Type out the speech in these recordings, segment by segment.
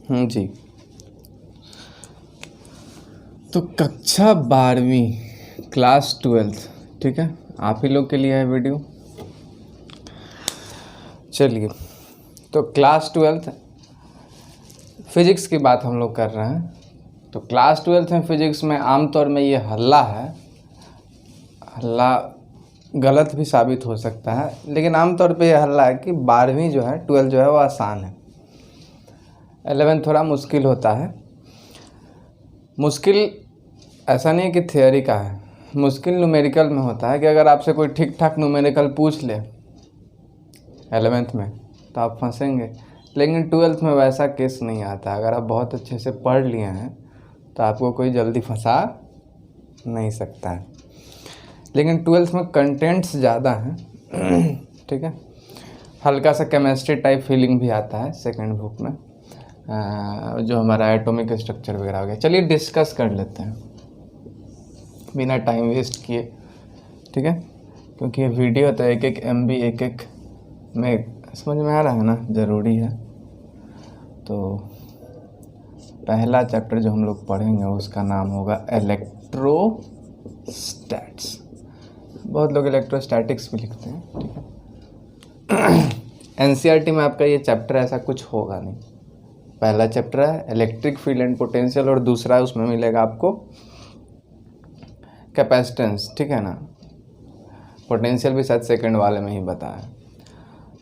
जी। तो कक्षा 12वीं क्लास 12th, ठीक है, आप ही लोग के लिए है वीडियो। चलिए, तो क्लास 12th फिजिक्स की बात हम लोग कर रहे हैं। तो क्लास 12th में फिजिक्स में आमतौर में ये हल्ला है, हल्ला गलत भी साबित हो सकता है, लेकिन आमतौर पे ये हल्ला है कि 12वीं जो है, 12 जो है वो आसान है, 11 थोड़ा मुश्किल होता है। मुश्किल ऐसा नहीं है कि थियोरी का है, मुश्किल न्यूमेरिकल में होता है कि अगर आपसे कोई ठीक ठाक न्यूमेरिकल पूछ ले 11th में तो आप फंसेंगे, लेकिन 12th में वैसा केस नहीं आता। अगर आप बहुत अच्छे से पढ़ लिए हैं तो आपको कोई जल्दी फंसा नहीं सकता है। लेकिन 12th में कंटेंट्स ज़्यादा हैं, ठीक है, हल्का सा केमिस्ट्री टाइप फीलिंग भी आता है सेकंड बुक में, जो हमारा एटॉमिक स्ट्रक्चर वगैरह हो गया। चलिए डिस्कस कर लेते हैं बिना टाइम वेस्ट किए, ठीक है, क्योंकि ये वीडियो तो एक MB एक में समझ में आ रहा है ना, ज़रूरी है। तो पहला चैप्टर जो हम लोग पढ़ेंगे उसका नाम होगा इलेक्ट्रोस्टैट्स। बहुत लोग इलेक्ट्रोस्टैटिक्स भी लिखते हैं, ठीक है। NCERT में आपका ये चैप्टर ऐसा कुछ होगा नहीं। पहला चैप्टर है इलेक्ट्रिक फील्ड एंड पोटेंशियल और दूसरा उसमें मिलेगा आपको कैपेसिटेंस, ठीक है ना। पोटेंशियल भी शायद सेकंड वाले में ही बताया,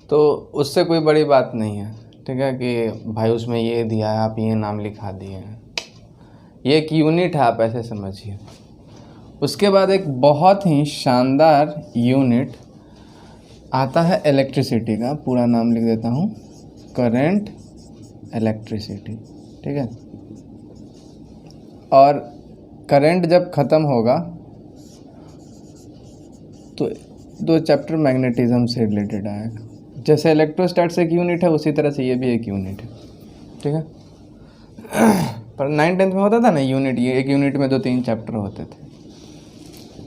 तो उससे कोई बड़ी बात नहीं है, ठीक है, कि भाई उसमें ये दिया है आप ये नाम लिखा दिए हैं। ये एक यूनिट है, आप ऐसे समझिए। उसके बाद एक बहुत ही शानदार यूनिट आता है इलेक्ट्रिसिटी का, पूरा नाम लिख देता हूँ, करंट इलेक्ट्रिसिटी, ठीक है। और करंट जब ख़त्म होगा तो 2 चैप्टर मैग्नेटिज्म से रिलेटेड आएगा। जैसे इलेक्ट्रोस्टैट्स एक यूनिट है, उसी तरह से ये भी एक यूनिट है, ठीक है। पर 9th-10th में होता था ना यूनिट, ये एक यूनिट में 2-3 चैप्टर होते थे।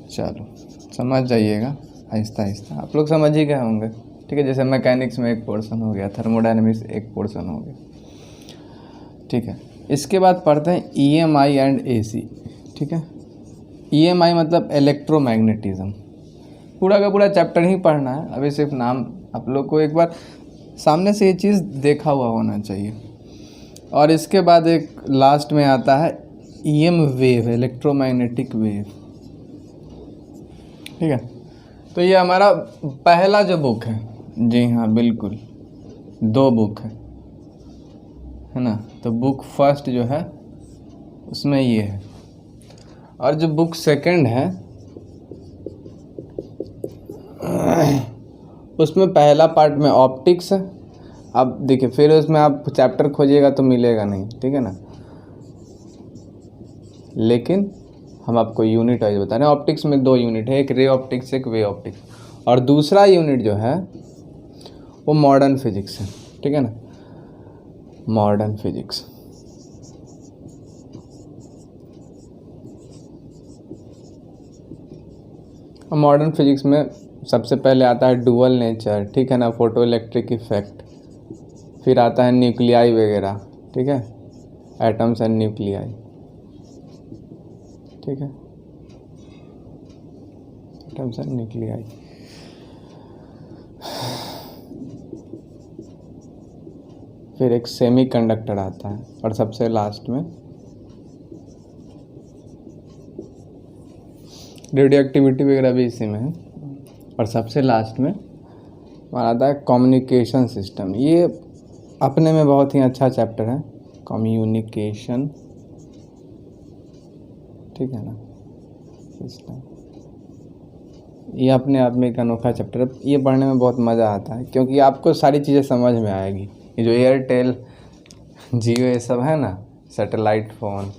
चलो समझ जाइएगा आहिस्ता आहिस्ता, आप लोग समझ ही गए होंगे, ठीक है। जैसे मैकेनिक्स में एक पोर्शन हो गया, थर्मोडायनेमिक्स एक पोर्शन हो गया, ठीक है। इसके बाद पढ़ते हैं EMI एंड AC, ठीक है। EMI मतलब इलेक्ट्रोमैग्नेटिज्म। पूरा का पूरा चैप्टर ही पढ़ना है, अभी सिर्फ नाम आप लोग को एक बार सामने से ये चीज़ देखा हुआ होना चाहिए। और इसके बाद एक लास्ट में आता है EM वेव, इलेक्ट्रोमैग्नेटिक वेव, ठीक है। तो ये हमारा पहला जो बुक है, जी हाँ बिल्कुल 2 बुक है ना। तो बुक फर्स्ट जो है उसमें ये है, और जो बुक सेकंड है उसमें पहला पार्ट में ऑप्टिक्स है। अब देखिए, फिर उसमें आप चैप्टर खोजिएगा तो मिलेगा नहीं, ठीक है ना, लेकिन हम आपको यूनिट वाइज बता रहे हैं। ऑप्टिक्स में 2 यूनिट है, एक रे ऑप्टिक्स, एक वे ऑप्टिक्स, और दूसरा यूनिट जो है वो मॉडर्न फिजिक्स है, ठीक है ना, मॉडर्न फिजिक्स। और मॉडर्न फिजिक्स में सबसे पहले आता है डुअल नेचर, ठीक है ना, फोटो इलेक्ट्रिक इफेक्ट, फिर आता है न्यूक्लियाई वगैरह, ठीक है, एटम्स एंड न्यूक्लियाई, ठीक है, एटम्स एंड न्यूक्लियाई। फिर एक सेमीकंडक्टर आता है, और सबसे लास्ट में रेडियो एक्टिविटी वगैरह भी इसी में है, और सबसे लास्ट में हमारा आता है कम्युनिकेशन सिस्टम। ये अपने में बहुत ही अच्छा चैप्टर है, कम्युनिकेशन, ठीक है ना, सिस्टम। ये अपने आप में एक अनोखा चैप्टर है, ये पढ़ने में बहुत मज़ा आता है, क्योंकि आपको सारी चीज़ें समझ में आएगी। ये जो एयरटेल, जियो, ये सब है ना, सैटेलाइट फ़ोन,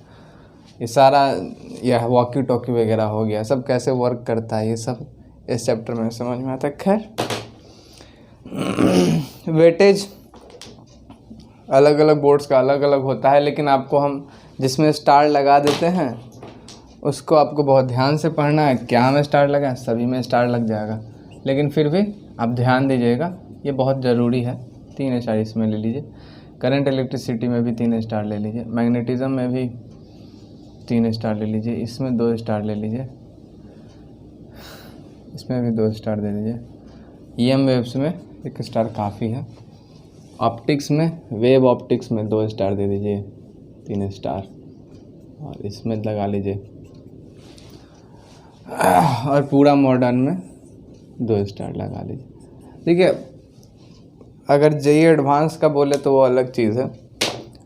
ये सारा, यह वॉकी टॉकी वगैरह हो गया, सब कैसे वर्क करता है, ये सब इस चैप्टर में समझ में आता है। खैर, वेटेज अलग अलग बोर्ड्स का अलग अलग होता है, लेकिन आपको हम जिसमें स्टार लगा देते हैं उसको आपको बहुत ध्यान से पढ़ना है। क्या में स्टार लगा है, सभी में स्टार लग जाएगा, लेकिन फिर भी आप ध्यान दीजिएगा, ये बहुत ज़रूरी है। 3 स्टार इसमें ले लीजिए। करंट इलेक्ट्रिसिटी में भी 3 स्टार ले लीजिए, मैग्नेटिज्म में भी 3 स्टार ले लीजिए, इसमें 2 स्टार ले लीजिए, इसमें भी 2 स्टार दे दीजिए, EM वेव्स में 1 स्टार काफ़ी है, ऑप्टिक्स में, वेव ऑप्टिक्स में 2 स्टार दे दीजिए, 3 स्टार, और इसमें लगा लीजिए, और पूरा मॉडर्न में 2 स्टार लगा लीजिए। देखिए, अगर JEE एडवांस का बोले तो वो अलग चीज़ है,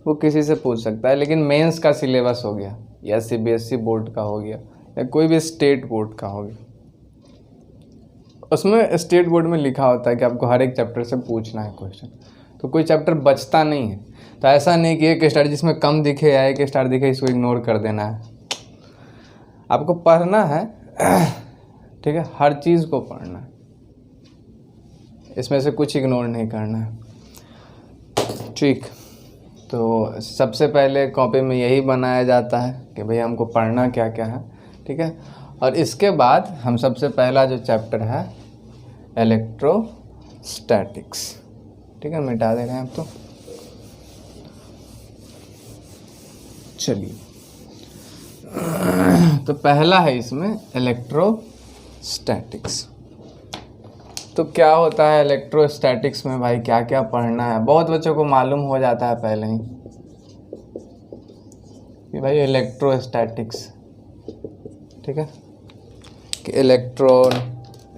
वो किसी से पूछ सकता है, लेकिन मेंस का सिलेबस हो गया या CBSE बोर्ड का हो गया या कोई भी स्टेट बोर्ड का हो गया, उसमें स्टेट बोर्ड में लिखा होता है कि आपको हर एक चैप्टर से पूछना है क्वेश्चन, तो कोई चैप्टर बचता नहीं है। तो ऐसा नहीं कि 1 स्टार जिसमें कम दिखे या 1 स्टार दिखे इसको इग्नोर कर देना है, आपको पढ़ना है, ठीक है, हर चीज़ को पढ़ना है, इसमें से कुछ इग्नोर नहीं करना है, ठीक। तो सबसे पहले कॉपी में यही बनाया जाता है कि भाई हमको पढ़ना क्या क्या है, ठीक है। और इसके बाद हम सबसे पहला जो चैप्टर है इलेक्ट्रोस्टैटिक्स, ठीक है, मिटा दे रहे हैं आप तो। चलिए, तो पहला है इसमें इलेक्ट्रोस्टैटिक्स। तो क्या होता है इलेक्ट्रोस्टैटिक्स में भाई, क्या क्या पढ़ना है, बहुत बच्चों को मालूम हो जाता है पहले ही कि भाई इलेक्ट्रोस्टैटिक्स, ठीक है, कि इलेक्ट्रॉन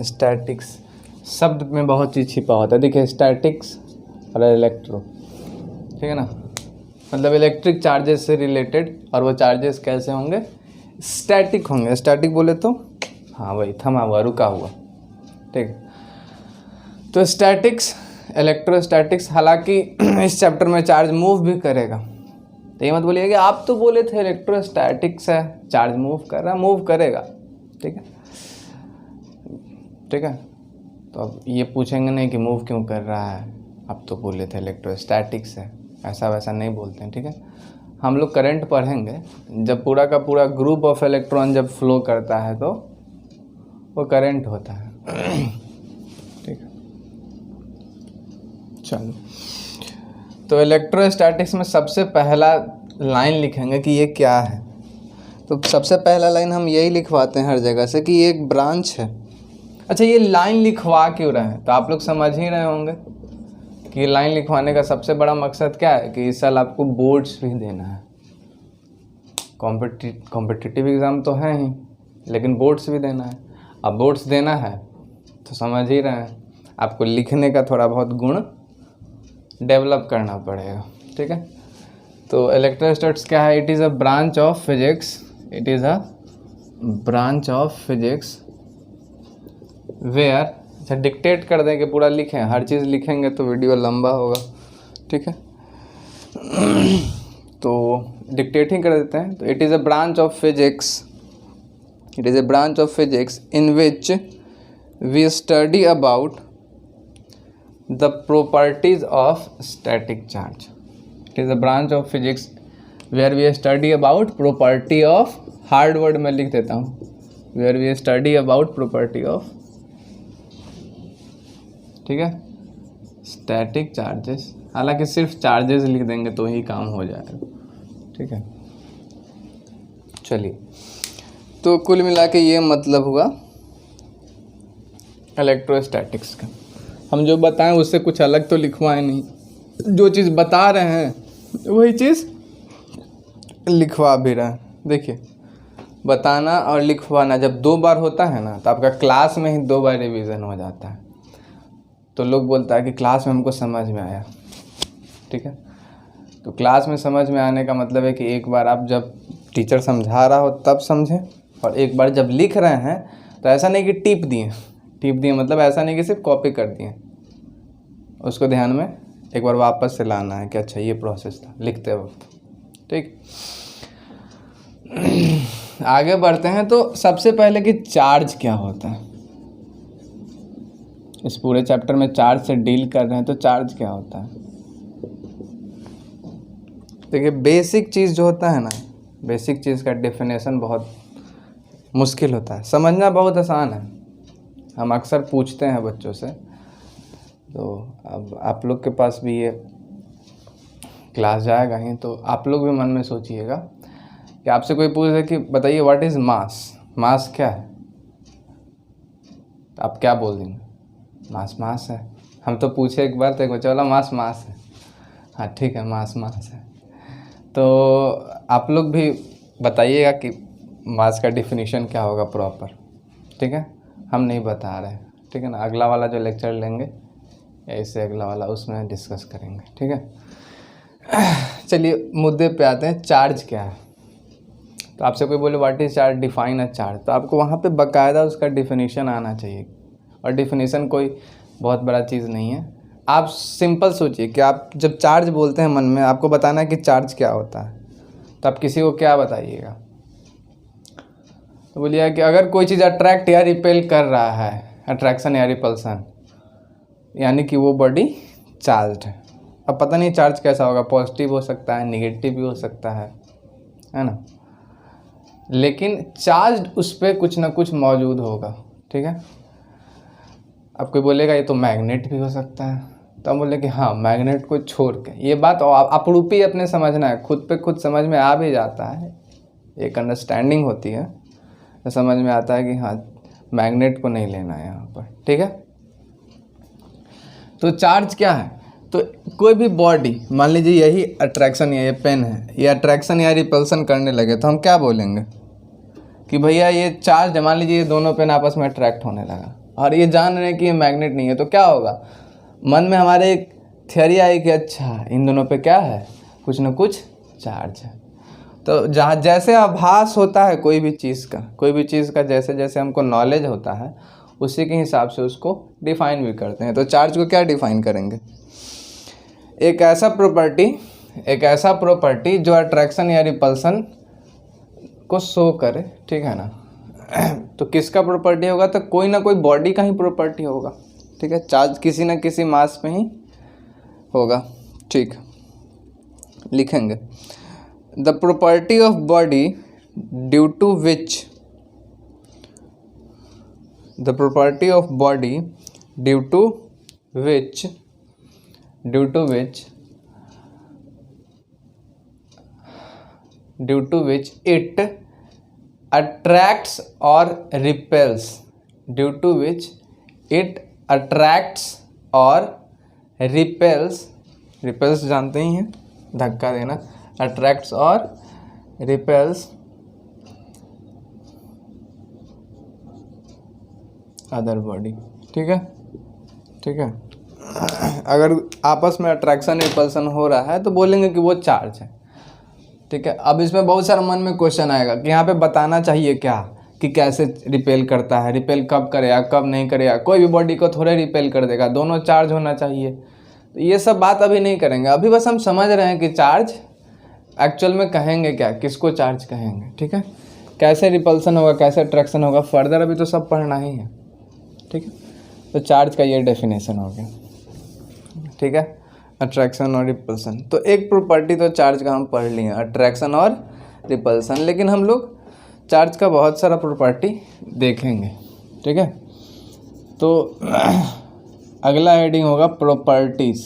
स्टैटिक्स शब्द में बहुत चीज़ छिपा होता है। देखिए, स्टैटिक्स और इलेक्ट्रो, ठीक है ना, मतलब इलेक्ट्रिक चार्जेस से रिलेटेड, और वो चार्जेस कैसे होंगे, स्टैटिक होंगे। स्टैटिक बोले तो हाँ वही थमा हुआ, रुका हुआ, ठीक। तो स्टैटिक्स, इलेक्ट्रोस्टैटिक्स, हालांकि इस चैप्टर में चार्ज मूव भी करेगा, तो ये मत बोलिए कि आप तो बोले थे इलेक्ट्रोस्टैटिक्स है, चार्ज मूव कर रहा, मूव करेगा, ठीक है, ठीक है। तो अब ये पूछेंगे नहीं कि मूव क्यों कर रहा है, अब तो बोले थे इलेक्ट्रोस्टैटिक्स है, ऐसा वैसा नहीं बोलते हैं, ठीक है। हम लोग करंट पढ़ेंगे, जब पूरा का पूरा ग्रुप ऑफ इलेक्ट्रॉन जब फ्लो करता है तो वो करंट होता है, ठीक है। चलो, तो इलेक्ट्रोस्टैटिक्स में सबसे पहला लाइन लिखेंगे कि ये क्या है। तो सबसे पहला लाइन हम यही लिखवाते हैं हर जगह से कि ये एक ब्रांच है। अच्छा, ये लाइन लिखवा क्यों रहे हैं, तो आप लोग समझ ही रहे होंगे कि लाइन लिखवाने का सबसे बड़ा मकसद क्या है कि इस साल आपको बोर्ड्स भी देना है, कॉम्पिटिटिव एग्ज़ाम तो है ही, लेकिन बोर्ड्स भी देना है। अब बोर्ड्स देना है तो समझ ही रहे हैं, आपको लिखने का थोड़ा बहुत गुण डेवलप करना पड़ेगा, ठीक है। तो इलेक्ट्रोस्टैटिक्स क्या है, it is a branch of physics, it is a branch of physics where, अच्छा डिक्टेट कर दें कि पूरा लिखें, हर चीज़ लिखेंगे तो वीडियो लंबा होगा, ठीक है। तो डिक्टेट ही कर देते हैं। तो it is a branch of physics, it is a branch of physics in which we study about the properties of static charge. It is a branch of physics where we study about property of, hard word में लिख देता हूँ, where we study about property of, ठीक है, static charges. हालांकि सिर्फ charges लिख देंगे तो ही काम हो जाएगा, ठीक है। चलिए, तो कुल मिला के ये मतलब हुआ इलेक्ट्रोस्टैटिक्स का। हम जो बताएं उससे कुछ अलग तो लिखवाएं नहीं, जो चीज़ बता रहे हैं वही चीज़ लिखवा भी रहे हैं। देखिए, बताना और लिखवाना जब 2 बार होता है ना, तो आपका क्लास में ही 2 बार रिवीजन हो जाता है। तो लोग बोलता है कि क्लास में हमको समझ में आया, ठीक है। तो क्लास में समझ में आने का मतलब है कि एक बार आप जब टीचर समझा रहा हो तब समझें, और एक बार जब लिख रहे हैं तो ऐसा नहीं कि टिप दिए मतलब ऐसा नहीं कि सिर्फ कॉपी कर दिए, उसको ध्यान में एक बार वापस से लाना है कि अच्छा ये प्रोसेस था लिखते वक्त, ठीक। आगे बढ़ते हैं। तो सबसे पहले कि चार्ज क्या होता है, इस पूरे चैप्टर में चार्ज से डील कर रहे हैं, तो चार्ज क्या होता है। देखिए, बेसिक चीज़ जो होता है ना, बेसिक चीज़ का डेफिनेशन बहुत मुश्किल होता है, समझना बहुत आसान है। हम अक्सर पूछते हैं बच्चों से, तो अब आप लोग के पास भी ये क्लास जाएगा ही, तो आप लोग भी मन में सोचिएगा कि आपसे कोई पूछे कि बताइए व्हाट इज़ मास, मास क्या है, तो आप क्या बोल देंगे? मास मास है। हम तो पूछे एक बार तो एक बच्चा बोला मास मास है। हाँ ठीक है, मास मास है। तो आप लोग भी बताइएगा कि मास का डिफिनीशन क्या होगा प्रॉपर, ठीक है? हम नहीं बता रहे, ठीक है ना? अगला वाला जो लेक्चर लेंगे या इससे अगला वाला, उसमें डिस्कस करेंगे, ठीक है? चलिए मुद्दे पे आते हैं। चार्ज क्या है? तो आपसे कोई बोले what is charge, define a charge, तो आपको वहाँ पे बाकायदा उसका डिफिनीशन आना चाहिए। और डिफिनीशन कोई बहुत बड़ा चीज़ नहीं है। आप सिंपल सोचिए कि आप जब चार्ज बोलते हैं मन में, आपको बताना है कि चार्ज क्या होता है, तो आप किसी को क्या बताइएगा? तो बोलिए कि अगर कोई चीज़ अट्रैक्ट या रिपेल कर रहा है, अट्रैक्शन या रिपल्सन, यानी कि वो बॉडी चार्ज है। अब पता नहीं चार्ज कैसा होगा, पॉजिटिव हो सकता है, नेगेटिव भी हो सकता है ना? लेकिन चार्ज उस पर कुछ ना कुछ मौजूद होगा, ठीक है? अब कोई बोलेगा ये तो मैग्नेट भी हो सकता है, तो हम बोले कि हाँ मैग्नेट को छोड़ के, ये बात अपरूपी अपने समझना है, खुद पे खुद समझ में आ भी जाता है, एक अंडरस्टैंडिंग होती है, तो समझ में आता है कि हाँ मैग्नेट को नहीं लेना है यहाँ पर, ठीक है? तो चार्ज क्या है? तो कोई भी बॉडी, मान लीजिए यही अट्रैक्शन या ये पेन है, ये अट्रैक्शन या रिपल्सन करने लगे, तो हम क्या बोलेंगे कि भैया ये चार्ज, मान लीजिए ये दोनों पेन आपस में अट्रैक्ट होने लगा और ये जान रहे हैं कि ये मैग्नेट नहीं है, तो क्या होगा? मन में हमारे एक थियरी आई कि अच्छा इन दोनों पे क्या है, कुछ ना कुछ चार्ज है। तो जहाँ जैसे आभास होता है कोई भी चीज़ का जैसे जैसे हमको नॉलेज होता है, उसी के हिसाब से उसको डिफ़ाइन भी करते हैं। तो चार्ज को क्या डिफ़ाइन करेंगे? एक ऐसा प्रॉपर्टी जो अट्रैक्शन या रिपल्सन को शो करे, ठीक है ना? तो किसका प्रॉपर्टी होगा? तो कोई ना कोई बॉडी का ही प्रॉपर्टी होगा, ठीक है? चार्ज किसी न किसी मास में ही होगा, ठीक? लिखेंगे the property of body due to which it attracts or repels, repels जानते ही हैं, धक्का देना, attracts और repels अदर बॉडी, ठीक है? अगर आपस में अट्रैक्शन रिपल्सन हो रहा है तो बोलेंगे कि वो चार्ज है, ठीक है? अब इसमें बहुत सारा मन में क्वेश्चन आएगा कि यहाँ पे बताना चाहिए क्या कि कैसे रिपेल करता है, रिपेल कब करेगा, कब नहीं करेगा, कोई भी बॉडी को थोड़े रिपेल कर देगा, दोनों चार्ज होना चाहिए। तो ये सब बात अभी नहीं करेंगे, अभी बस हम समझ रहे हैं कि चार्ज एक्चुअल में कहेंगे क्या, किसको चार्ज कहेंगे, ठीक है? कैसे रिपल्सन होगा, कैसे अट्रैक्शन होगा, फर्दर अभी तो सब पढ़ना ही है, ठीक है? तो चार्ज का ये डेफिनेशन हो गया, ठीक है? अट्रैक्शन और रिपल्सन। तो एक प्रॉपर्टी तो चार्ज का हम पढ़ लिए, अट्रैक्शन और रिपल्सन, लेकिन हम लोग चार्ज का बहुत सारा प्रॉपर्टी देखेंगे, ठीक है? तो अगला हेडिंग होगा प्रॉपर्टीज,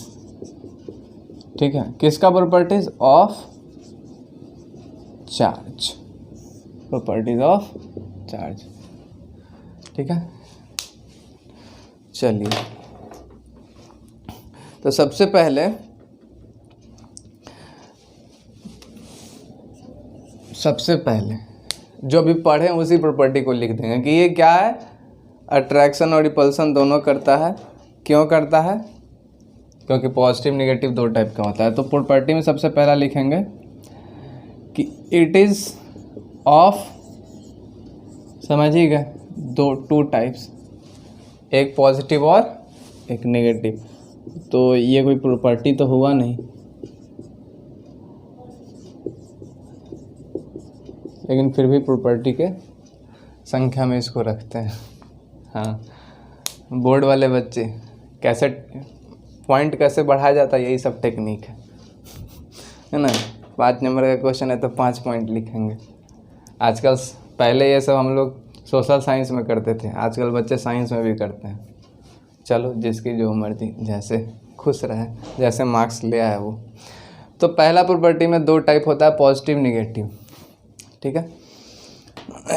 ठीक है? किसका? Properties of charge, properties of charge, ठीक है? चलिए, तो सबसे पहले जो भी पढ़े उसी प्रॉपर्टी को लिख देंगे कि ये क्या है, अट्रैक्शन और रिपल्सन दोनों करता है। क्यों करता है? क्योंकि पॉजिटिव नेगेटिव दो टाइप का होता है। तो प्रॉपर्टी में सबसे पहला लिखेंगे कि इट इज़ ऑफ, समझिएगा, टू टाइप्स, एक पॉजिटिव और एक नेगेटिव। तो ये कोई प्रॉपर्टी तो हुआ नहीं, लेकिन फिर भी प्रॉपर्टी के संख्या में इसको रखते हैं। हाँ, बोर्ड वाले बच्चे कैसे पॉइंट कैसे बढ़ाया जाता है, यही सब टेक्निक है ना? 5 नंबर का क्वेश्चन है तो 5 पॉइंट लिखेंगे। आजकल, पहले ये सब हम लोग सोशल साइंस में करते थे, आजकल बच्चे साइंस में भी करते हैं। चलो जिसकी जो मर्जी, जैसे खुश रहे, जैसे मार्क्स ले आया वो। तो पहला प्रॉपर्टी में 2 टाइप होता है, पॉजिटिव निगेटिव, ठीक है।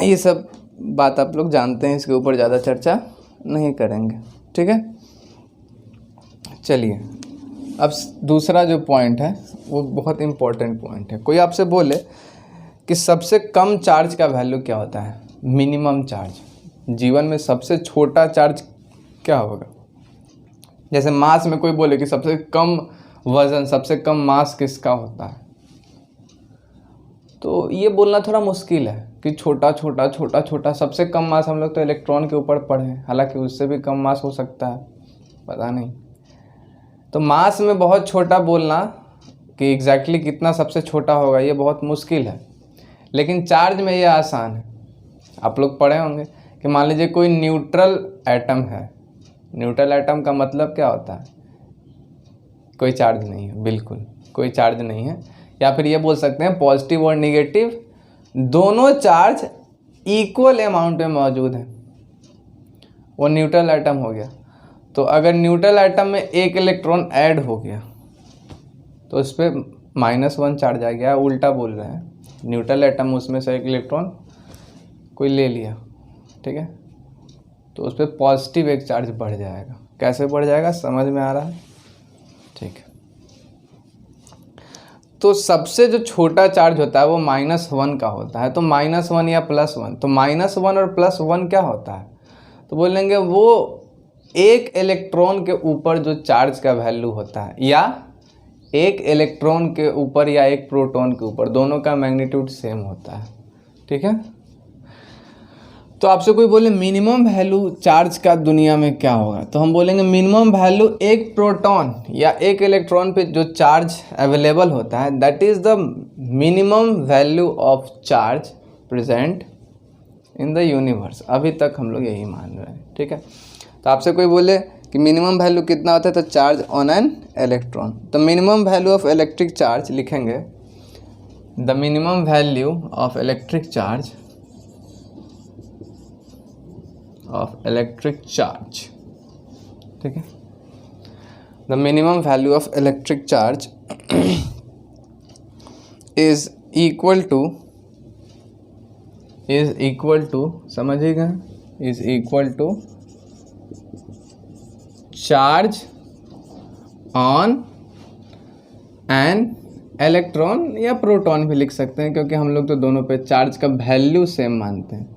ये सब बात आप लोग जानते हैं, इसके ऊपर ज़्यादा चर्चा नहीं करेंगे, ठीक है। चलिए अब दूसरा जो पॉइंट है वो बहुत इम्पोर्टेंट पॉइंट है। कोई आपसे बोले कि सबसे कम चार्ज का वैल्यू क्या होता है, मिनिमम चार्ज, जीवन में सबसे छोटा चार्ज क्या होगा। जैसे मास में कोई बोले कि सबसे कम वजन, सबसे कम मास किसका होता है, तो ये बोलना थोड़ा मुश्किल है कि छोटा छोटा छोटा छोटा। सबसे कम मास हम लोग तो इलेक्ट्रॉन के ऊपर पढ़े हैं, हालांकि उससे भी कम मास हो सकता है, पता नहीं। तो मास में बहुत छोटा बोलना कि एग्जैक्टली कितना सबसे छोटा होगा, ये बहुत मुश्किल है। लेकिन चार्ज में ये आसान है। आप लोग पढ़े होंगे कि मान लीजिए कोई न्यूट्रल एटम है। न्यूट्रल एटम का मतलब क्या होता है, कोई चार्ज नहीं है, बिल्कुल कोई चार्ज नहीं है। या फिर ये बोल सकते हैं पॉजिटिव और निगेटिव दोनों चार्ज इक्वल अमाउंट में मौजूद हैं, वो न्यूट्रल एटम हो गया। तो अगर न्यूट्रल एटम में एक इलेक्ट्रॉन ऐड हो गया तो उस पर -1 चार्ज आ गया। उल्टा बोल रहे हैं, न्यूट्रल एटम उसमें से एक इलेक्ट्रॉन कोई ले लिया, ठीक है, तो उस पर पॉजिटिव एक चार्ज बढ़ जाएगा। कैसे बढ़ जाएगा, समझ में आ रहा है, ठीक है। तो सबसे जो छोटा चार्ज होता है वो -1 का होता है। तो -1 या +1, तो -1 और +1 क्या होता है, तो बोलेंगे वो एक इलेक्ट्रॉन के ऊपर जो चार्ज का वैल्यू होता है, या एक इलेक्ट्रॉन के ऊपर या एक प्रोटॉन के ऊपर, दोनों का मैग्नीट्यूड सेम होता है, ठीक है। तो आपसे कोई बोले मिनिमम वैल्यू चार्ज का दुनिया में क्या होगा, तो हम बोलेंगे मिनिमम वैल्यू एक प्रोटॉन या एक इलेक्ट्रॉन पे जो चार्ज अवेलेबल होता है, that is the minimum value of charge present in the universe. अभी तक हम लोग यही मान रहे हैं, ठीक है। तो आपसे कोई बोले कि मिनिमम वैल्यू कितना होता है, तो चार्ज ऑन एन इलेक्ट्रॉन। तो minimum value of electric charge लिखेंगे, the minimum value of electric charge ठीक है। The minimum value of electric charge is equal to समझिएगा, is equal to charge on an electron, या proton भी लिख सकते हैं, क्योंकि हम लोग तो दोनों पे चार्ज का वैल्यू सेम मानते हैं।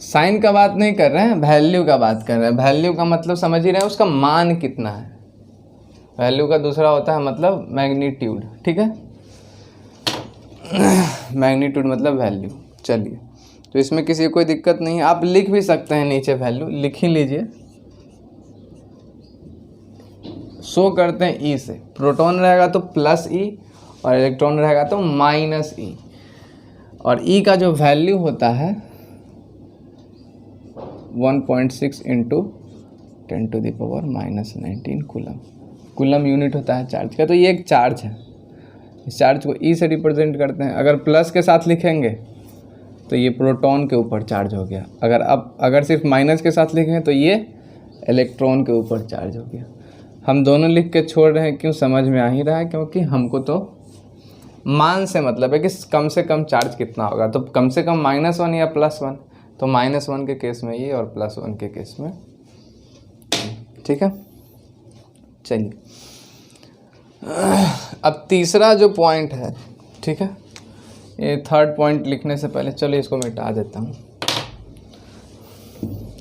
साइन का बात नहीं कर रहे हैं, वैल्यू का बात कर रहे हैं। वैल्यू का मतलब समझ ही रहे हैं, उसका मान कितना है। वैल्यू का दूसरा होता है मतलब मैग्नीट्यूड, ठीक है। मैग्नीट्यूड मतलब वैल्यू। चलिए, तो इसमें किसी को कोई दिक्कत नहीं है, आप लिख भी सकते हैं नीचे वैल्यू, लिख ही लीजिए। शो करते हैं ई से, प्रोटॉन रहेगा तो +E और इलेक्ट्रॉन रहेगा तो -E, और ई का जो वैल्यू होता है 1.6 × 10⁻⁻19 कूलम। कूलम यूनिट होता है चार्ज का। तो ये एक चार्ज है, इस चार्ज को ई से रिप्रेजेंट करते हैं। अगर प्लस के साथ लिखेंगे तो ये प्रोटॉन के ऊपर चार्ज हो गया। अगर सिर्फ माइनस के साथ लिखें तो ये इलेक्ट्रॉन के ऊपर चार्ज हो गया। हम दोनों लिख के छोड़ रहे हैं, क्यों, समझ में आ ही रहा है, क्योंकि हमको तो मान से मतलब है कि कम से कम चार्ज कितना होगा। तो कम से कम -1 या +1, तो -1 के केस में ये और +1 के केस में, ठीक है। चलिए, अब तीसरा जो पॉइंट है, ठीक है, ये थर्ड पॉइंट लिखने से पहले चलो इसको मिटा देता हूँ,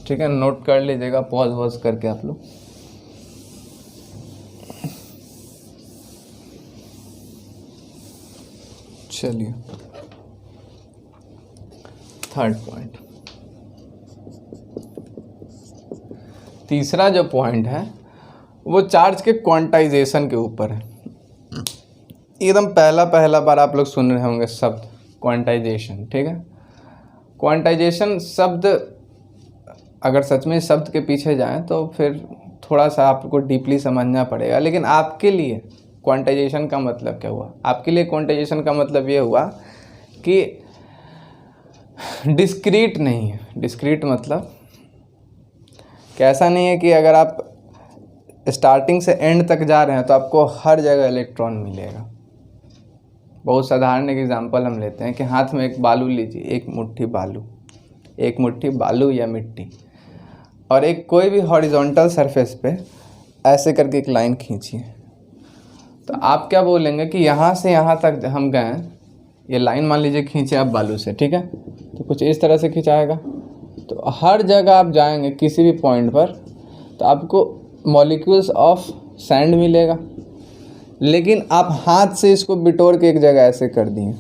ठीक है। नोट कर लीजिएगा, पॉज वॉज करके आप लोग। चलिए, थर्ड पॉइंट, तीसरा जो पॉइंट है वो चार्ज के क्वांटाइजेशन के ऊपर है। एकदम पहला बार आप लोग सुन रहे होंगे शब्द क्वांटाइजेशन, ठीक है। क्वांटाइजेशन शब्द, अगर सच में शब्द के पीछे जाएं तो फिर थोड़ा सा आपको डीपली समझना पड़ेगा। लेकिन आपके लिए क्वांटाइजेशन का मतलब क्या हुआ, आपके लिए क्वांटाइजेशन का मतलब ये हुआ कि डिस्क्रीट नहीं है। डिस्क्रीट मतलब कैसा नहीं है कि अगर आप स्टार्टिंग से एंड तक जा रहे हैं तो आपको हर जगह इलेक्ट्रॉन मिलेगा। बहुत साधारण एक एग्जांपल हम लेते हैं कि हाथ में एक बालू लीजिए, एक मुट्ठी बालू या मिट्टी, और एक कोई भी हॉरिजॉन्टल सरफेस पे ऐसे करके एक लाइन खींचिए। तो आप क्या बोलेंगे कि यहाँ से यहाँ तक हम गए, ये लाइन मान लीजिए खींचे आप बालू से, ठीक है, तो कुछ इस तरह से खिंचाएगा। तो हर जगह आप जाएंगे किसी भी पॉइंट पर तो आपको मॉलिक्यूल्स ऑफ सैंड मिलेगा, लेकिन आप हाथ से इसको बिटोर के एक जगह ऐसे कर दिए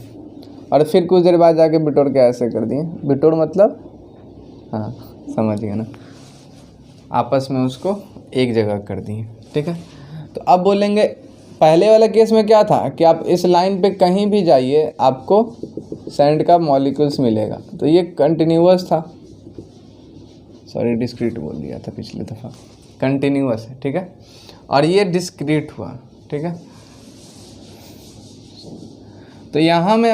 और फिर कुछ देर बाद जाके बिटोर के ऐसे कर दिए। बिटोर मतलब, हाँ समझ गए ना, आपस में उसको एक जगह कर दिए, ठीक है। तो अब बोलेंगे पहले वाला केस में क्या था कि आप इस लाइन पे कहीं भी जाइए आपको सैंड का मॉलिक्यूल्स मिलेगा, तो ये कंटिन्यूअस था, सॉरी डिस्क्रीट बोल दिया था पिछले दफ़ा, कंटिन्यूअस है, ठीक है, और ये डिस्क्रीट हुआ, ठीक है। तो यहाँ में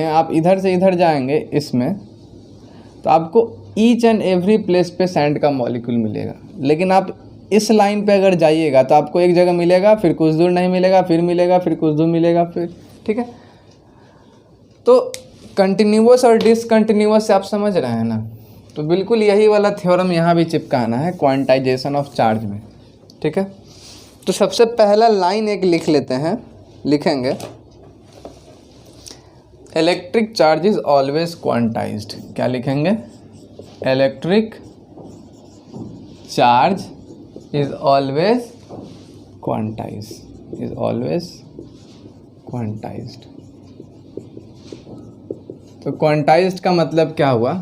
आप इधर से इधर जाएंगे इसमें तो आपको ईच एंड एवरी प्लेस पे सैंड का मॉलिक्यूल मिलेगा, लेकिन आप इस लाइन पे अगर जाइएगा तो आपको एक जगह मिलेगा, फिर कुछ दूर नहीं मिलेगा, फिर मिलेगा, फिर कुछ दूर मिलेगा, फिर, ठीक है। तो कंटिन्यूअस और डिसकंटिन्यूअस से आप समझ रहे हैं ना, तो बिल्कुल यही वाला थ्योरम यहाँ भी चिपकाना है क्वांटाइजेशन ऑफ चार्ज में, ठीक है। तो सबसे पहला लाइन एक लिख लेते हैं, लिखेंगे electric charge is always quantized. क्या लिखेंगे? Electric charge is always quantized। तो क्वांटाइज्ड का मतलब क्या हुआ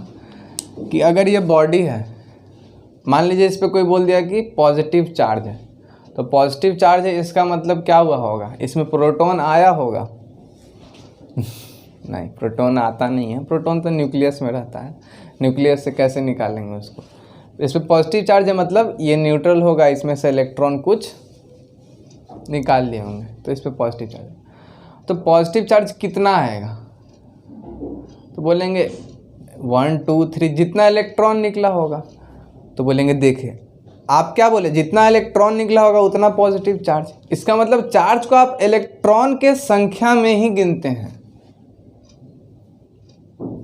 कि अगर ये बॉडी है, मान लीजिए इस पे कोई बोल दिया कि पॉजिटिव चार्ज है, तो पॉजिटिव चार्ज है इसका मतलब क्या हुआ होगा, इसमें प्रोटॉन आया होगा नहीं, प्रोटॉन आता नहीं है, प्रोटॉन तो न्यूक्लियस में रहता है, न्यूक्लियस से कैसे निकालेंगे उसको। इस पर पॉजिटिव चार्ज है मतलब ये न्यूट्रल होगा, इसमें से इलेक्ट्रॉन कुछ निकाल लिए होंगे, तो इस पर पॉजिटिव चार्ज। तो पॉजिटिव चार्ज कितना आएगा, तो बोलेंगे 1 2 3 जितना इलेक्ट्रॉन निकला होगा। तो बोलेंगे देखिए आप क्या बोले, जितना इलेक्ट्रॉन निकला होगा उतना पॉजिटिव चार्ज। इसका मतलब चार्ज को आप इलेक्ट्रॉन के संख्या में ही गिनते हैं।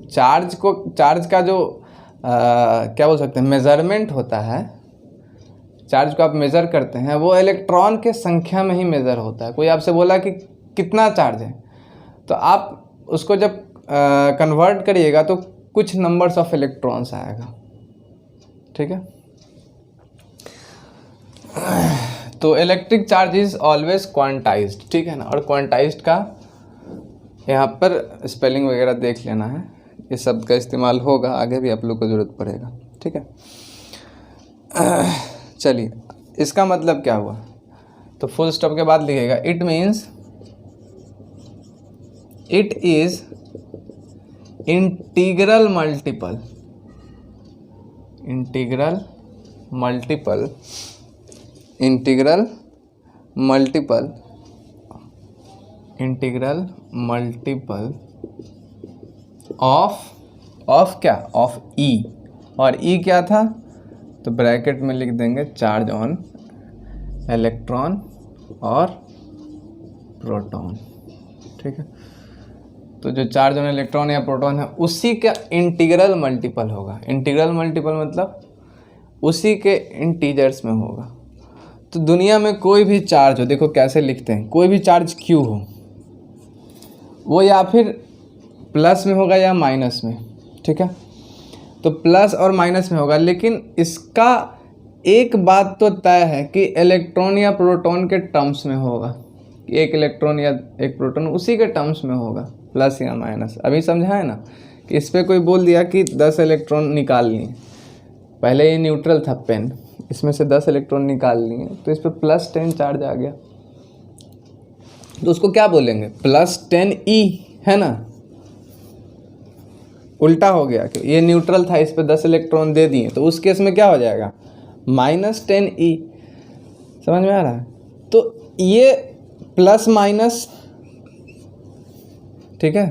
चार्ज का जो क्या बोल सकते हैं, मेज़रमेंट होता है, चार्ज को आप मेज़र करते हैं वो इलेक्ट्रॉन के संख्या में ही मेज़र होता है। कोई आपसे बोला कि कितना चार्ज है, तो आप उसको जब कन्वर्ट करिएगा तो कुछ नंबर्स ऑफ इलेक्ट्रॉन्स आएगा, ठीक है। तो electric charge is always quantized, ठीक है ना। और क्वांटाइज्ड का यहाँ पर स्पेलिंग वगैरह देख लेना है, इस शब्द का इस्तेमाल होगा आगे भी, आप लोग को ज़रूरत पड़ेगा, ठीक है। चलिए इसका मतलब क्या हुआ, तो फुल स्टॉप के बाद लिखेगा it means it is integral multiple of क्या, ऑफ ई। और ई क्या था, तो ब्रैकेट में लिख देंगे चार्ज ऑन इलेक्ट्रॉन और प्रोटॉन, ठीक है। तो जो चार्ज ऑन इलेक्ट्रॉन या प्रोटॉन है उसी का इंटीग्रल मल्टीपल होगा। इंटीग्रल मल्टीपल मतलब उसी के इंटीजर्स में होगा। तो दुनिया में कोई भी चार्ज हो, देखो कैसे लिखते हैं, कोई भी चार्ज क्यू हो वो या फिर प्लस में होगा या माइनस में, ठीक है। तो प्लस और माइनस में होगा, लेकिन इसका एक बात तो तय है कि इलेक्ट्रॉन या प्रोटॉन के टर्म्स में होगा। एक इलेक्ट्रॉन या एक प्रोटॉन उसी के टर्म्स में होगा, प्लस या माइनस। अभी समझा है ना कि इस पर कोई बोल दिया कि 10 इलेक्ट्रॉन निकाल लिए, पहले ये न्यूट्रल था पेन, इसमें से 10 इलेक्ट्रॉन निकाल लिए तो इस पर +10 चार्ज आ गया, तो उसको क्या बोलेंगे, +10E, है ना। उल्टा हो गया कि ये न्यूट्रल था, इस पर 10 इलेक्ट्रॉन दे दिए, तो उस केस में क्या हो जाएगा, -10E। समझ में आ रहा है। तो ये प्लस माइनस, ठीक है,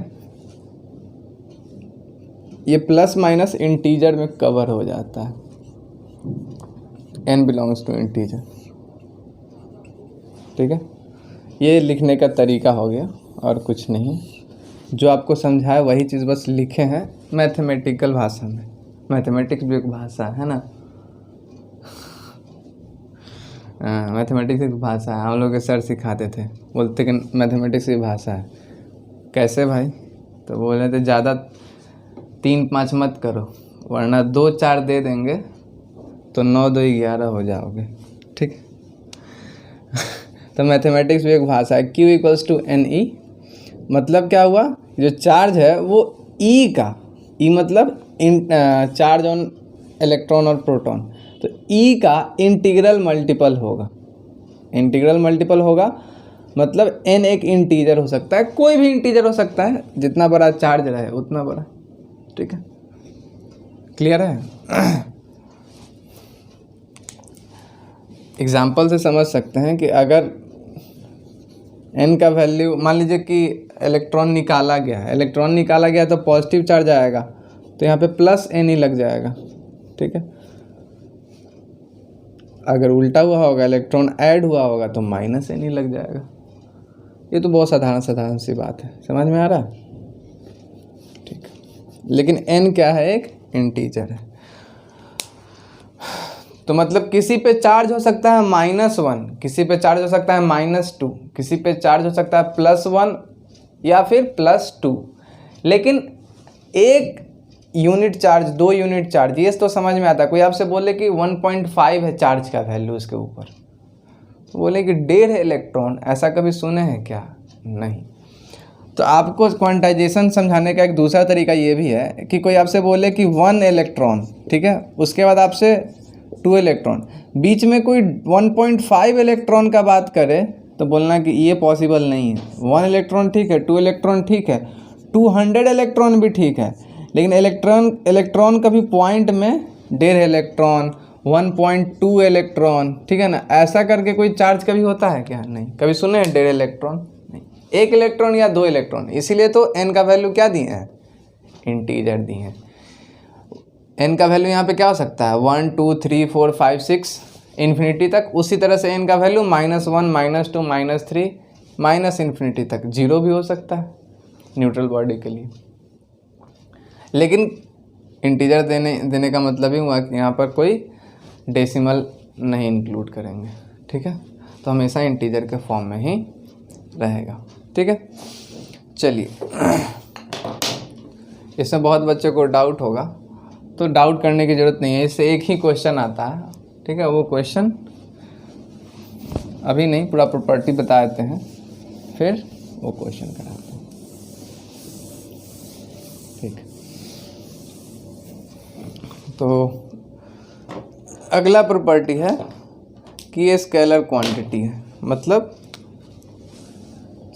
ये प्लस माइनस इंटीजर में कवर हो जाता है। n belongs to integer. ठीक है, ये लिखने का तरीका हो गया और कुछ नहीं। जो आपको समझाया वही चीज़ बस लिखे हैं मैथमेटिकल भाषा में। मैथमेटिक्स भी एक भाषा है ना, मैथमेटिक्स एक भाषा है। हम लोग के सर सिखाते थे, बोलते कि मैथमेटिक्स की भाषा है। कैसे भाई? तो बोल रहे थे ज़्यादा 3-5 मत करो, वरना 2-4 दे देंगे तो 9-2-11 हो जाओगे। ठीक तो मैथमेटिक्स भी एक भाषा है। Q = NE मतलब क्या हुआ? जो चार्ज है वो E का, E मतलब चार्ज ऑन इलेक्ट्रॉन और प्रोटॉन, तो E का इंटीग्रल मल्टीपल होगा। इंटीग्रल मल्टीपल होगा मतलब n एक इंटीजर हो सकता है, कोई भी इंटीजर हो सकता है, जितना बड़ा चार्ज रहे उतना बड़ा। ठीक है, क्लियर है? एग्जाम्पल से समझ सकते हैं कि अगर n का वैल्यू, मान लीजिए कि इलेक्ट्रॉन निकाला गया है, इलेक्ट्रॉन निकाला गया तो पॉजिटिव चार्ज आएगा, तो यहाँ पे +n ही लग जाएगा। ठीक है, अगर उल्टा हुआ होगा, इलेक्ट्रॉन ऐड हुआ होगा तो -n ही लग जाएगा। ये तो बहुत साधारण सी बात है, समझ में आ रहा है? ठीक, लेकिन n क्या है? एक इंटीजर है। तो मतलब किसी पे चार्ज हो सकता है -1, किसी पे चार्ज हो सकता है -2, किसी पे चार्ज हो सकता है +1 या फिर +2, लेकिन 1 यूनिट चार्ज, 2 यूनिट चार्ज, ये तो समझ में आता है। कोई आपसे बोले कि 1.5 है चार्ज का वैल्यू उसके ऊपर, तो बोले कि 1.5 इलेक्ट्रॉन, ऐसा कभी सुने हैं क्या? नहीं। तो आपको क्वांटाइजेशन समझाने का एक दूसरा तरीका ये भी है कि कोई आपसे बोले कि 1 इलेक्ट्रॉन, ठीक है, उसके बाद आपसे 2 इलेक्ट्रॉन, बीच में कोई 1.5 इलेक्ट्रॉन का बात करे तो बोलना कि ये पॉसिबल नहीं है। 1 इलेक्ट्रॉन ठीक है, 2 इलेक्ट्रॉन ठीक है, 200 इलेक्ट्रॉन भी ठीक है, लेकिन इलेक्ट्रॉन कभी पॉइंट में 1.5 इलेक्ट्रॉन, 1.2 इलेक्ट्रॉन, ठीक है ना, ऐसा करके कोई चार्ज कभी होता है क्या? नहीं। कभी सुने हैं 1.5 इलेक्ट्रॉन? नहीं। 1 इलेक्ट्रॉन या 2 इलेक्ट्रॉन, इसीलिए तो n का वैल्यू क्या दिए हैं? इंटीजर दिए हैं। n का वैल्यू यहाँ पे क्या हो सकता है? 1 2 3 4 5 6 इन्फिनिटी तक। उसी तरह से n का वैल्यू -1 -2 -3 माइनस इन्फिनिटी तक, 0 भी हो सकता है न्यूट्रल बॉडी के लिए। लेकिन इंटीजर देने का मतलब ही हुआ कि यहाँ पर कोई डेसिमल नहीं इंक्लूड करेंगे। ठीक है, तो हमेशा इंटीजर के फॉर्म में ही रहेगा। ठीक है, चलिए, इसमें बहुत बच्चों को डाउट होगा, तो डाउट करने की ज़रूरत नहीं है, इससे एक ही क्वेश्चन आता है। ठीक है, वो क्वेश्चन अभी नहीं, पूरा प्रॉपर्टी बता देते हैं, फिर वो क्वेश्चन कराते हैं। ठीक, तो अगला प्रॉपर्टी है कि ये स्केलर क्वांटिटी है, मतलब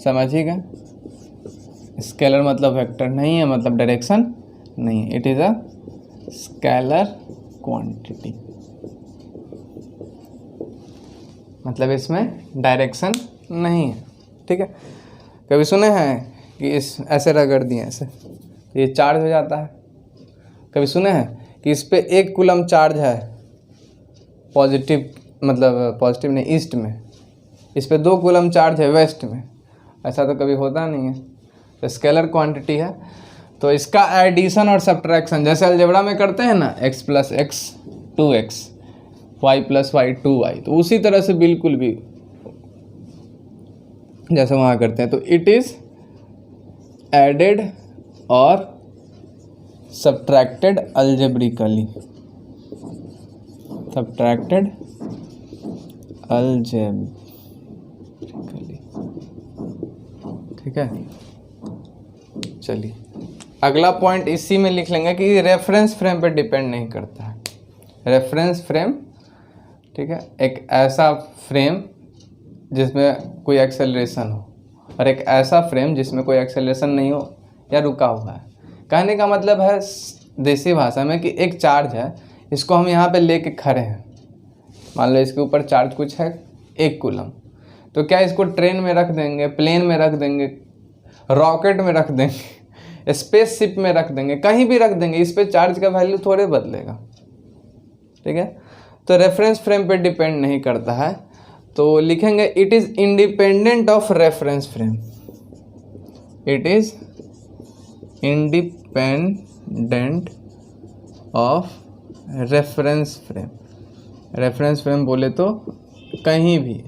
समझिएगा, स्केलर मतलब वेक्टर नहीं है, मतलब डायरेक्शन नहीं है, it is a scalar quantity, मतलब इसमें डायरेक्शन नहीं है। ठीक है, कभी सुने हैं कि इस ऐसे रगड़ दिए ऐसे तो ये चार्ज हो जाता है? कभी सुने हैं कि इस पे 1 कूलम चार्ज है पॉजिटिव, मतलब पॉजिटिव नहीं, ईस्ट में, इस पे 2 कूलम चार्ज है वेस्ट में? ऐसा तो कभी होता नहीं है। तो स्केलर क्वांटिटी है, तो इसका एडिशन और सब्ट्रैक्शन जैसे अलजेब्रा में करते हैं ना, x + x 2x, y + y 2y, तो उसी तरह से बिल्कुल भी जैसे वहाँ करते हैं, तो इट इज़ एडेड और सब्ट्रैक्टेड अलजेब्रिकली, सब्ट्रैक्टेड अलजेब्रिकली। ठीक है, चलिए अगला पॉइंट इसी में लिख लेंगे कि रेफरेंस फ्रेम पे डिपेंड नहीं करता है। रेफरेंस फ्रेम, ठीक है, एक ऐसा फ्रेम जिसमें कोई एक्सेलरेशन हो, और एक ऐसा फ्रेम जिसमें कोई एक्सेलरेशन नहीं हो या रुका हुआ है। कहने का मतलब है देसी भाषा में कि एक चार्ज है, इसको हम यहाँ पे लेके खड़े हैं, मान लो इसके ऊपर चार्ज कुछ है 1 कूलम, तो क्या इसको ट्रेन में रख देंगे, प्लेन में रख देंगे, रॉकेट में रख देंगे, स्पेसशिप में रख देंगे, कहीं भी रख देंगे, इस पे चार्ज का वैल्यू थोड़े बदलेगा। ठीक है, तो रेफरेंस फ्रेम पे डिपेंड नहीं करता है, तो लिखेंगे it is independent of reference frame. It is independent of reference frame. Reference frame बोले तो कहीं भी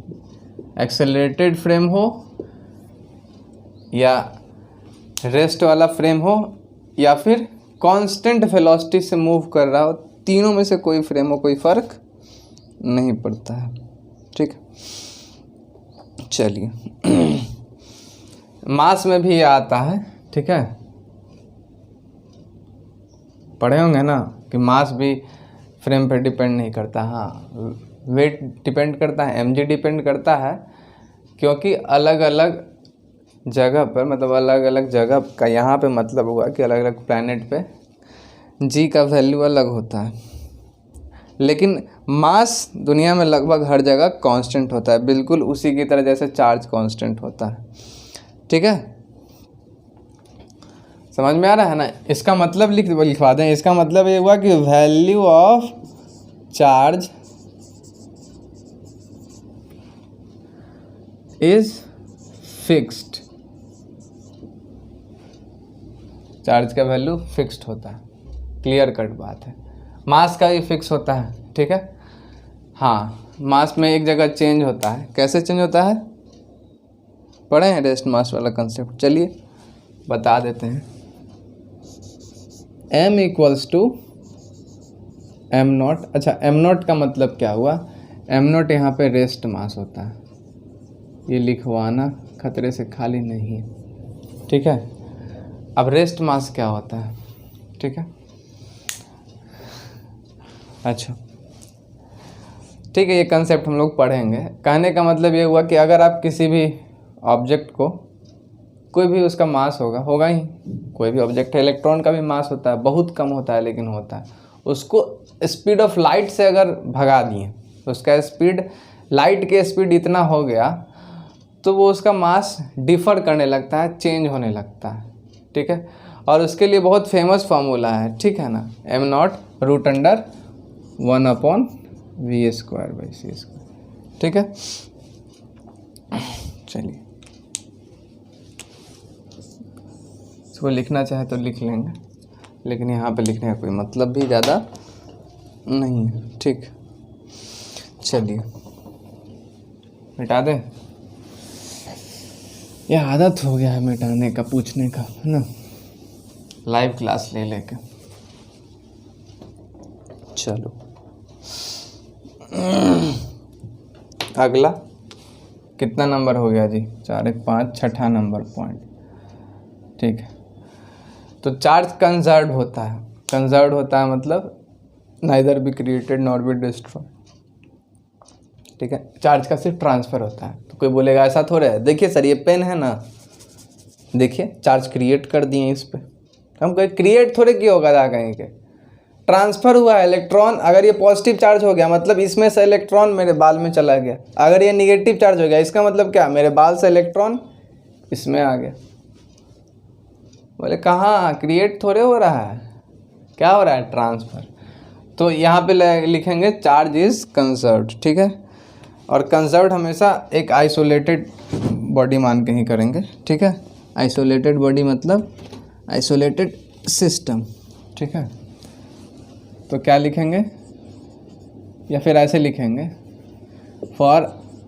एक्सेलरेटेड फ्रेम हो या रेस्ट वाला फ्रेम हो या फिर कांस्टेंट वेलोसिटी से मूव कर रहा हो, तीनों में से कोई फ्रेम हो कोई फ़र्क नहीं पड़ता है। ठीक है, चलिए मास में भी ये आता है। ठीक है, पढ़े होंगे ना कि मास भी फ्रेम पर डिपेंड नहीं करता। हाँ, वेट डिपेंड करता है, mg डिपेंड करता है, क्योंकि अलग अलग जगह पर, मतलब अलग अलग जगह का यहाँ पे मतलब हुआ कि अलग अलग प्लैनेट पे g का वैल्यू अलग होता है, लेकिन मास दुनिया में लगभग हर जगह कांस्टेंट होता है, बिल्कुल उसी की तरह जैसे चार्ज कांस्टेंट होता है। ठीक है, समझ में आ रहा है ना। इसका मतलब लिखवा दें। इसका मतलब ये हुआ कि value of charge is fixed. Charge का वैल्यू फिक्स्ड होता है, क्लियर कट बात है। मास का भी फिक्स होता है। ठीक है, हाँ, मास में एक जगह चेंज होता है। कैसे चेंज होता है, पढ़े हैं रेस्ट मास वाला कंसेप्ट, चलिए बता देते हैं। m equals to m not. अच्छा, एम नॉट का मतलब क्या हुआ, एम नॉट यहाँ पे रेस्ट मास होता है, ये लिखवाना खतरे से खाली नहीं है। ठीक है, अब रेस्ट मास क्या होता है। ठीक है, अच्छा ठीक है, ये कंसेप्ट हम लोग पढ़ेंगे। कहने का मतलब ये हुआ कि अगर आप किसी भी ऑब्जेक्ट को, कोई भी उसका मास होगा ही, कोई भी ऑब्जेक्ट है, इलेक्ट्रॉन का भी मास होता है, बहुत कम होता है लेकिन होता है, उसको स्पीड ऑफ लाइट से अगर भगा दिए तो उसका स्पीड, लाइट के स्पीड इतना हो गया तो वो उसका मास डिफ़र करने लगता है, चेंज होने लगता है। ठीक है, और उसके लिए बहुत फेमस फार्मूला है। ठीक है ना, m not root under 1/v²/c²। ठीक है, चलिए इसको लिखना चाहे तो लिख लेंगे, लेकिन यहाँ पे लिखने का कोई मतलब भी ज़्यादा नहीं है। ठीक, चलिए मिटा दें। यह आदत हो गया है मिटाने का, पूछने का, है ना, लाइव क्लास ले लेके। चलो अगला कितना नंबर हो गया जी, 4 1 5, छठा नंबर पॉइंट। ठीक है, तो चार्ज कंजर्व होता है। कंजर्व होता है मतलब neither be created nor be destroyed. ठीक है, चार्ज का सिर्फ ट्रांसफ़र होता है। तो कोई बोलेगा ऐसा थोड़ा है, देखिए सर ये पेन है ना, देखिए चार्ज क्रिएट कर दिए इस पर, हम कोई क्रिएट थोड़े किया होगा जा कहीं के, ट्रांसफ़र हुआ है इलेक्ट्रॉन। अगर ये पॉजिटिव चार्ज हो गया मतलब इसमें से इलेक्ट्रॉन मेरे बाल में चला गया, अगर ये निगेटिव चार्ज हो गया इसका मतलब क्या, मेरे बाल से इलेक्ट्रॉन इसमें आ गया। बोले कहाँ, क्रिएट थोड़े हो रहा है, क्या हो रहा है, ट्रांसफ़र। तो यहाँ पे लिखेंगे चार्ज इज़ कंजर्व्ड। ठीक है, और कंजर्व्ड हमेशा एक आइसोलेटेड बॉडी मान के ही करेंगे। ठीक है, आइसोलेटेड बॉडी मतलब आइसोलेटेड सिस्टम। ठीक है, तो क्या लिखेंगे, या फिर ऐसे लिखेंगे, फॉर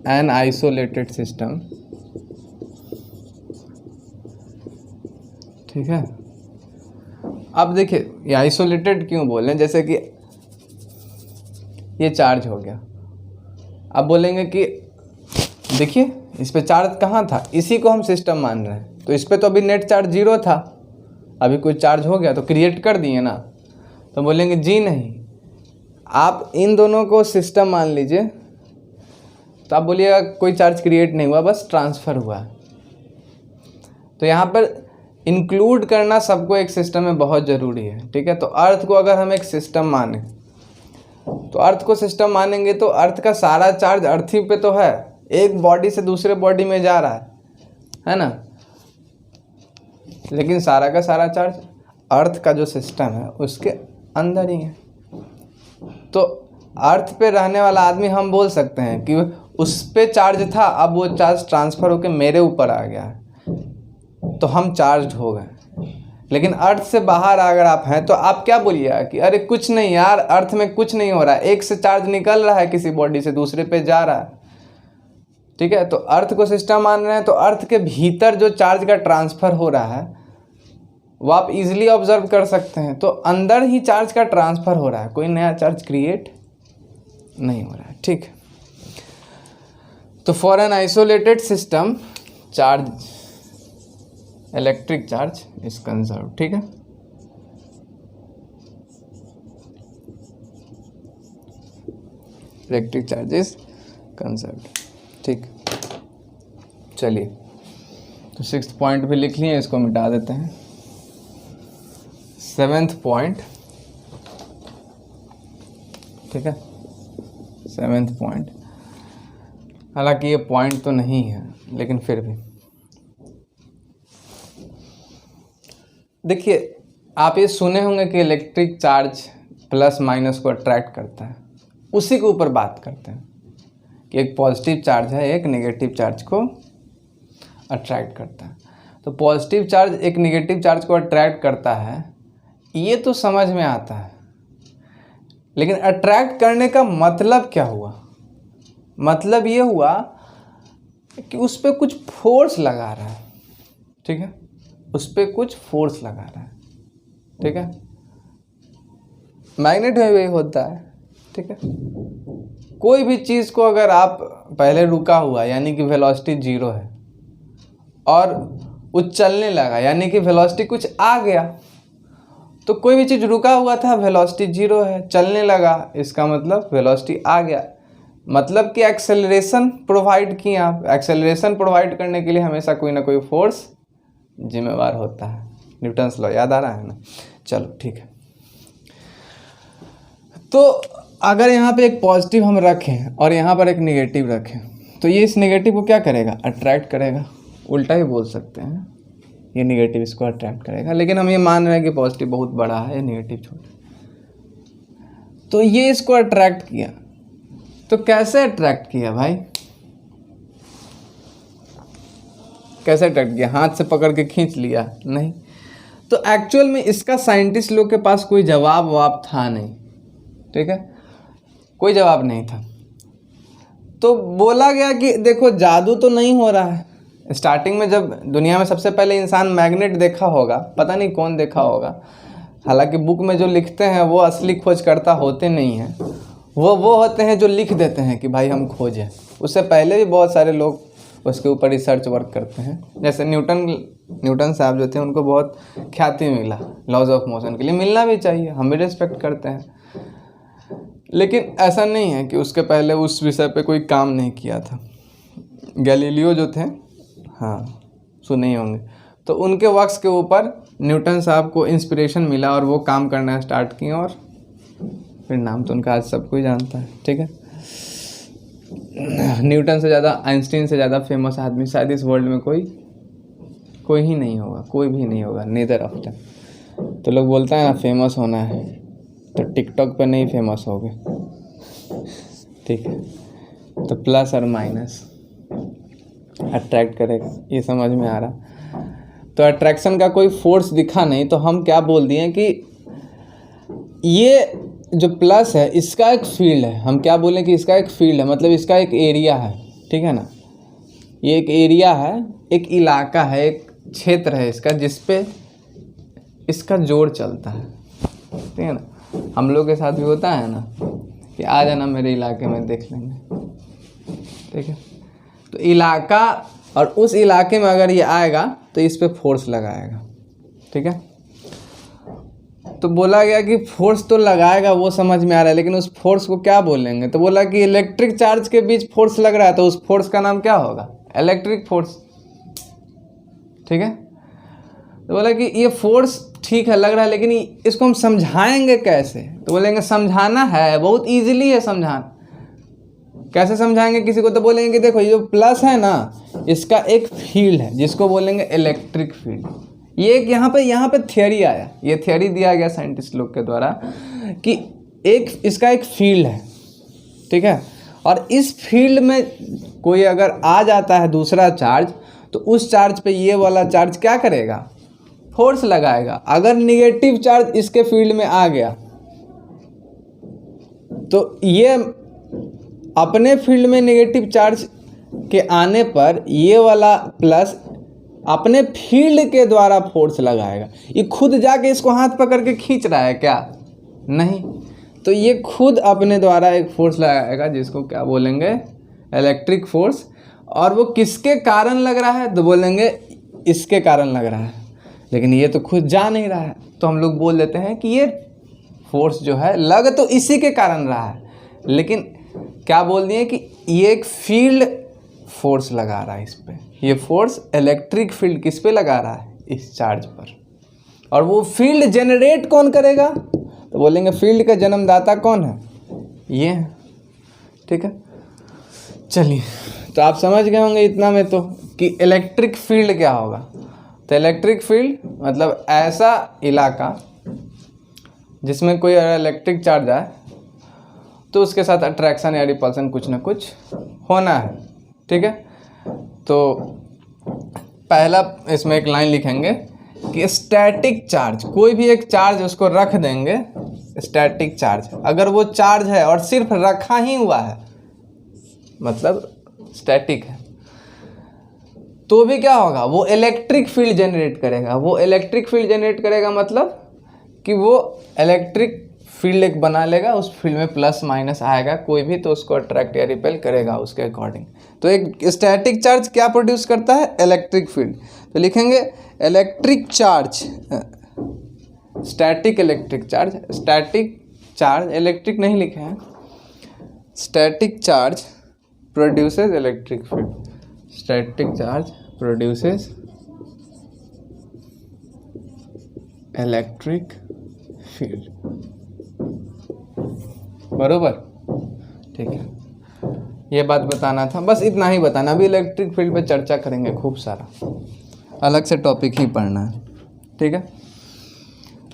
एन आइसोलेटेड सिस्टम। ठीक है, अब देखिए ये आइसोलेटेड क्यों बोलें, जैसे कि ये चार्ज हो गया, अब बोलेंगे कि देखिए इस पे चार्ज कहाँ था, इसी को हम सिस्टम मान रहे हैं, तो इस पे तो अभी नेट चार्ज 0 था, अभी कोई चार्ज हो गया तो क्रिएट कर दिए ना, तो बोलेंगे जी नहीं, आप इन दोनों को सिस्टम मान लीजिए, तो आप बोलिएगा कोई चार्ज क्रिएट नहीं हुआ, बस ट्रांसफ़र हुआ। तो यहाँ पर इंक्लूड करना सबको एक सिस्टम में बहुत ज़रूरी है। ठीक है, तो अर्थ को अगर हम एक सिस्टम माने, तो अर्थ को सिस्टम मानेंगे तो अर्थ का सारा चार्ज अर्थ ही पे तो है, एक बॉडी से दूसरे बॉडी में जा रहा है ना, लेकिन सारा का सारा चार्ज अर्थ का जो सिस्टम है उसके अंदर ही है। तो अर्थ पे रहने वाला आदमी हम बोल सकते हैं कि उस पे चार्ज था, अब वो चार्ज ट्रांसफ़र होकर मेरे ऊपर आ गया है तो हम चार्ज हो गए। लेकिन अर्थ से बाहर अगर आप हैं तो आप क्या बोलिएगा कि अरे कुछ नहीं यार, अर्थ में कुछ नहीं हो रहा है, एक से चार्ज निकल रहा है किसी बॉडी से दूसरे पे जा रहा है, ठीक है। तो अर्थ को सिस्टम मान रहे हैं, तो अर्थ के भीतर जो चार्ज का ट्रांसफ़र हो रहा है वो आप इजीली ऑब्जर्व कर सकते हैं। तो अंदर ही चार्ज का ट्रांसफ़र हो रहा है, कोई नया चार्ज क्रिएट नहीं हो रहा है, ठीक। तो for an isolated system charge, electric charge is conserve, ठीक है। इलेक्ट्रिक चार्ज इज कंजर्व, ठीक। चलिए, तो 6th पॉइंट भी लिख लिए, इसको मिटा देते हैं। 7th पॉइंट, ठीक है। 7th पॉइंट, हालांकि ये पॉइंट तो नहीं है लेकिन फिर भी देखिए, आप ये सुने होंगे कि इलेक्ट्रिक चार्ज प्लस माइनस को अट्रैक्ट करता है। उसी के ऊपर बात करते हैं कि एक पॉजिटिव चार्ज है, एक नेगेटिव चार्ज को अट्रैक्ट करता है। तो पॉजिटिव चार्ज एक नेगेटिव चार्ज को अट्रैक्ट करता है, ये तो समझ में आता है, लेकिन अट्रैक्ट करने का मतलब क्या हुआ? मतलब ये हुआ कि उस पर कुछ फोर्स लगा रहा है, ठीक है। उस पर कुछ फोर्स लगा रहा है, ठीक है। मैग्नेट में भी होता है, ठीक है। कोई भी चीज़ को अगर आप पहले रुका हुआ यानी कि वेलोसिटी 0 है और वो चलने लगा यानी कि वेलोसिटी कुछ आ गया, तो कोई भी चीज़ रुका हुआ था, वेलोसिटी 0 है, चलने लगा, इसका मतलब वेलोसिटी आ गया, मतलब कि एक्सेलरेशन प्रोवाइड किया आप। एक्सेलरेशन प्रोवाइड करने के लिए हमेशा कोई ना कोई फोर्स जिम्मेवार होता है। न्यूटन्स लॉ याद आ रहा है ना? चलो ठीक है। तो अगर यहाँ पे एक पॉजिटिव हम रखें और यहाँ पर एक नेगेटिव रखें, तो ये इस नेगेटिव को क्या करेगा? अट्रैक्ट करेगा। उल्टा ही बोल सकते हैं, ये नेगेटिव इसको अट्रैक्ट करेगा, लेकिन हम ये मान रहे हैं कि पॉजिटिव बहुत बड़ा है, नेगेटिव छोटा। तो ये इसको अट्रैक्ट किया, तो कैसे अट्रैक्ट किया भाई? कैसे अट्रैक्ट किया? हाथ से पकड़ के खींच लिया? नहीं। तो एक्चुअल में इसका साइंटिस्ट लोग के पास कोई जवाब था नहीं, ठीक है, कोई जवाब नहीं था। तो बोला गया कि देखो जादू तो नहीं हो रहा है। स्टार्टिंग में जब दुनिया में सबसे पहले इंसान मैग्नेट देखा होगा, पता नहीं कौन देखा होगा, हालांकि बुक में जो लिखते हैं वो असली खोजकर्ता होते नहीं हैं, वो होते हैं जो लिख देते हैं कि भाई हम खोजें। उससे पहले भी बहुत सारे लोग उसके ऊपर रिसर्च वर्क करते हैं। जैसे न्यूटन साहब जो थे, उनको बहुत ख्याति मिला लॉज ऑफ मोशन के लिए, मिलना भी चाहिए, हम भी रिस्पेक्ट करते हैं। लेकिन ऐसा नहीं है कि उसके पहले उस विषय पे कोई काम नहीं किया था। गैलीलियो जो थे, हाँ सुने ही होंगे, तो उनके वर्क्स के ऊपर न्यूटन साहब को इंस्पिरेशन मिला और वो काम करना स्टार्ट किए, और फिर नाम तो उनका आज सब कोई जानता है, ठीक है। न्यूटन से ज़्यादा, आइंस्टीन से ज़्यादा फेमस आदमी शायद इस वर्ल्ड में कोई ही नहीं होगा, कोई भी नहीं होगा, नेदर ऑफ देम। तो लोग बोलते हैं ना फेमस होना है, तो टिकटॉक पे नहीं फेमस होगे, ठीक है। तो प्लस और माइनस अट्रैक्ट करेगा, ये समझ में आ रहा। तो अट्रैक्शन का कोई फोर्स दिखा नहीं, तो हम क्या बोल दिए कि ये जो प्लस है इसका एक फील्ड है। हम क्या बोलें कि इसका एक फील्ड है, मतलब इसका एक एरिया है, ठीक है ना। ये एक एरिया है, एक इलाका है, एक क्षेत्र है इसका, जिस पे इसका जोर चलता है, ठीक है ना। हम लोग के साथ भी होता है ना कि आ जाना मेरे इलाके में, देख लेंगे, ठीक है। तो इलाका, और उस इलाके में अगर ये आएगा तो इस पे फोर्स लगाएगा, ठीक है। तो बोला गया कि फोर्स तो लगाएगा, वो समझ में आ रहा है, लेकिन उस फोर्स को क्या बोलेंगे? तो बोला कि इलेक्ट्रिक चार्ज के बीच फोर्स लग रहा है, तो उस फोर्स का नाम क्या होगा? इलेक्ट्रिक फोर्स, ठीक है। तो बोला कि ये फोर्स ठीक है लग रहा है, लेकिन इसको हम समझाएंगे कैसे? तो बोलेंगे समझाना है, बहुत ईजिली है समझाना। कैसे समझाएंगे किसी को? तो बोलेंगे कि देखो ये जो प्लस है ना, इसका एक फील्ड है जिसको बोलेंगे इलेक्ट्रिक फील्ड। ये एक यहाँ पे थियरी आया, ये थियरी दिया गया साइंटिस्ट लोग के द्वारा कि एक इसका एक फील्ड है, ठीक है। और इस फील्ड में कोई अगर आ जाता है दूसरा चार्ज, तो उस चार्ज पे ये वाला चार्ज क्या करेगा, फोर्स लगाएगा। अगर निगेटिव चार्ज इसके फील्ड में आ गया तो ये अपने फील्ड में निगेटिव चार्ज के आने पर ये वाला प्लस अपने फील्ड के द्वारा फोर्स लगाएगा। ये खुद जाके इसको हाथ पकड़ के खींच रहा है क्या, नहीं, तो ये खुद अपने द्वारा एक फोर्स लगाएगा जिसको क्या बोलेंगे, इलेक्ट्रिक फोर्स। और वो किसके कारण लग रहा है, तो बोलेंगे इसके कारण लग रहा है, लेकिन ये तो खुद जा नहीं रहा है, तो हम लोग बोल देते हैं कि ये फोर्स जो है लग तो इसी के कारण रहा है, लेकिन क्या बोल दिए कि ये एक फील्ड फोर्स लगा रहा है इस पे। ये फोर्स इलेक्ट्रिक फील्ड किस पे लगा रहा है, इस चार्ज पर। और वो फील्ड जनरेट कौन करेगा, तो बोलेंगे फील्ड का जन्मदाता कौन है, ये है, ठीक है। चलिए, तो आप समझ गए होंगे इतना में तो कि इलेक्ट्रिक फील्ड क्या होगा। तो इलेक्ट्रिक फील्ड मतलब ऐसा इलाका जिसमें कोई इलेक्ट्रिक चार्ज आए तो उसके साथ अट्रैक्शन या रिपल्सन कुछ ना कुछ होना है, ठीक है। तो पहला इसमें एक लाइन लिखेंगे कि स्टैटिक चार्ज, कोई भी एक चार्ज उसको रख देंगे, स्टैटिक चार्ज, अगर वो चार्ज है और सिर्फ रखा ही हुआ है मतलब स्टैटिक है, तो भी क्या होगा, वो इलेक्ट्रिक फील्ड जनरेट करेगा। वो इलेक्ट्रिक फील्ड जनरेट करेगा मतलब कि वो इलेक्ट्रिक फील्ड एक बना लेगा, उस फील्ड में प्लस माइनस आएगा कोई भी, तो उसको अट्रैक्ट या रिपेल करेगा उसके अकॉर्डिंग। तो एक स्टैटिक चार्ज क्या प्रोड्यूस करता है, इलेक्ट्रिक फील्ड। तो लिखेंगे electric charge, static electric charge, static charge, electric नहीं लिखे हैं, static charge produces electric field, static charge produces electric field, बरोबर, ठीक है। ये बात बताना था, बस इतना ही बताना। अभी इलेक्ट्रिक फील्ड पे चर्चा करेंगे खूब सारा, अलग से टॉपिक ही पढ़ना है, ठीक है।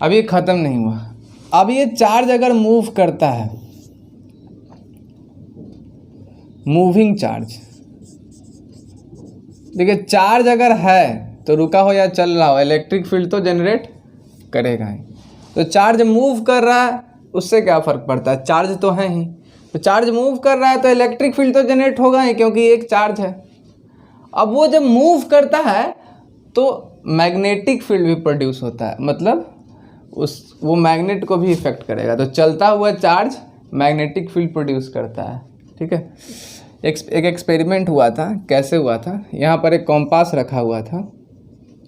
अब ये ख़त्म नहीं हुआ, अब ये चार्ज अगर मूव करता है, मूविंग चार्ज, देखिए चार्ज अगर है तो रुका हो या चल रहा हो, इलेक्ट्रिक फील्ड तो जनरेट करेगा ही। तो चार्ज मूव कर रहा है, उससे क्या फ़र्क पड़ता है, चार्ज तो है ही, तो चार्ज मूव कर रहा है तो इलेक्ट्रिक फील्ड तो जनरेट होगा ही, क्योंकि एक चार्ज है। अब वो जब मूव करता है तो मैग्नेटिक फील्ड भी प्रोड्यूस होता है, मतलब वो मैग्नेट को भी इफेक्ट करेगा। तो चलता हुआ चार्ज मैग्नेटिक फील्ड प्रोड्यूस करता है, ठीक है। एक एक्सपेरिमेंट हुआ था, कैसे हुआ था, यहाँ पर एक कॉम्पास रखा हुआ था,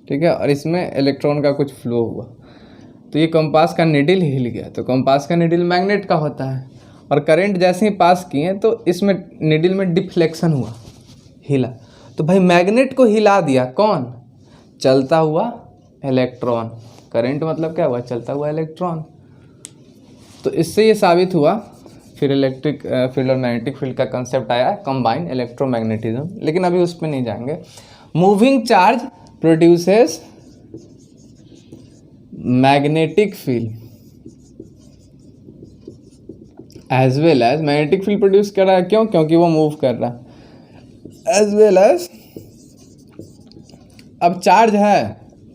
ठीक है, और इसमें इलेक्ट्रॉन का कुछ फ्लो हुआ, तो ये कंपास का निडल हिल गया। तो कंपास का निडल मैग्नेट का होता है, और करंट जैसे ही पास किए तो इसमें निडल में डिफ्लेक्शन हुआ, हिला, तो भाई मैग्नेट को हिला दिया कौन, चलता हुआ इलेक्ट्रॉन। करंट मतलब क्या हुआ, चलता हुआ इलेक्ट्रॉन। तो इससे ये साबित हुआ, फिर इलेक्ट्रिक फील्ड और मैग्नेटिक फील्ड का कंसेप्ट आया, कंबाइन इलेक्ट्रोमैग्नेटिज्म, लेकिन अभी उस पर नहीं जाएंगे। Moving charge produces magnetic field as well as, magnetic field produce कर रहा है, क्यों, क्योंकि वो मूव कर रहा है, एज वेल एज, अब चार्ज है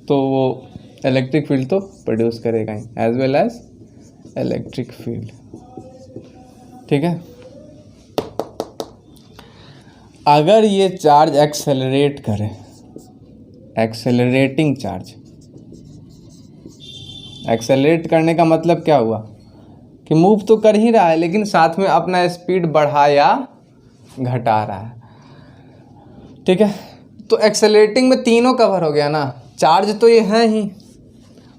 तो वो इलेक्ट्रिक फील्ड तो प्रोड्यूस करेगा ही, as well as electric field, ठीक है। अगर ये चार्ज एक्सेलरेट करे, एक्सेलरेटिंग चार्ज, एक्सेलरेट करने का मतलब क्या हुआ कि मूव तो कर ही रहा है, लेकिन साथ में अपना स्पीड बढ़ा या घटा रहा है, ठीक है। तो एक्सेलरेटिंग में तीनों कवर हो गया ना, चार्ज तो ये है ही,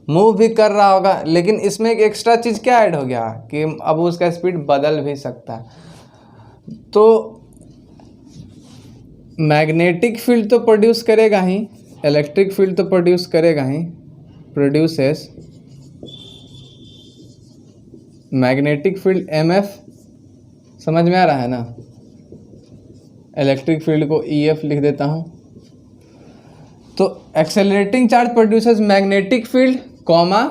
मूव भी कर रहा होगा, लेकिन इसमें एक एक्स्ट्रा चीज़ क्या ऐड हो गया कि अब उसका स्पीड बदल भी सकता है। तो मैग्नेटिक फील्ड तो प्रोड्यूस करेगा ही, इलेक्ट्रिक फील्ड तो प्रोड्यूस करेगा ही, प्रोड्यूसेस मैग्नेटिक फील्ड MF, समझ में आ रहा है ना। इलेक्ट्रिक फील्ड को EF लिख देता हूँ। तो accelerating charge produces magnetic field comma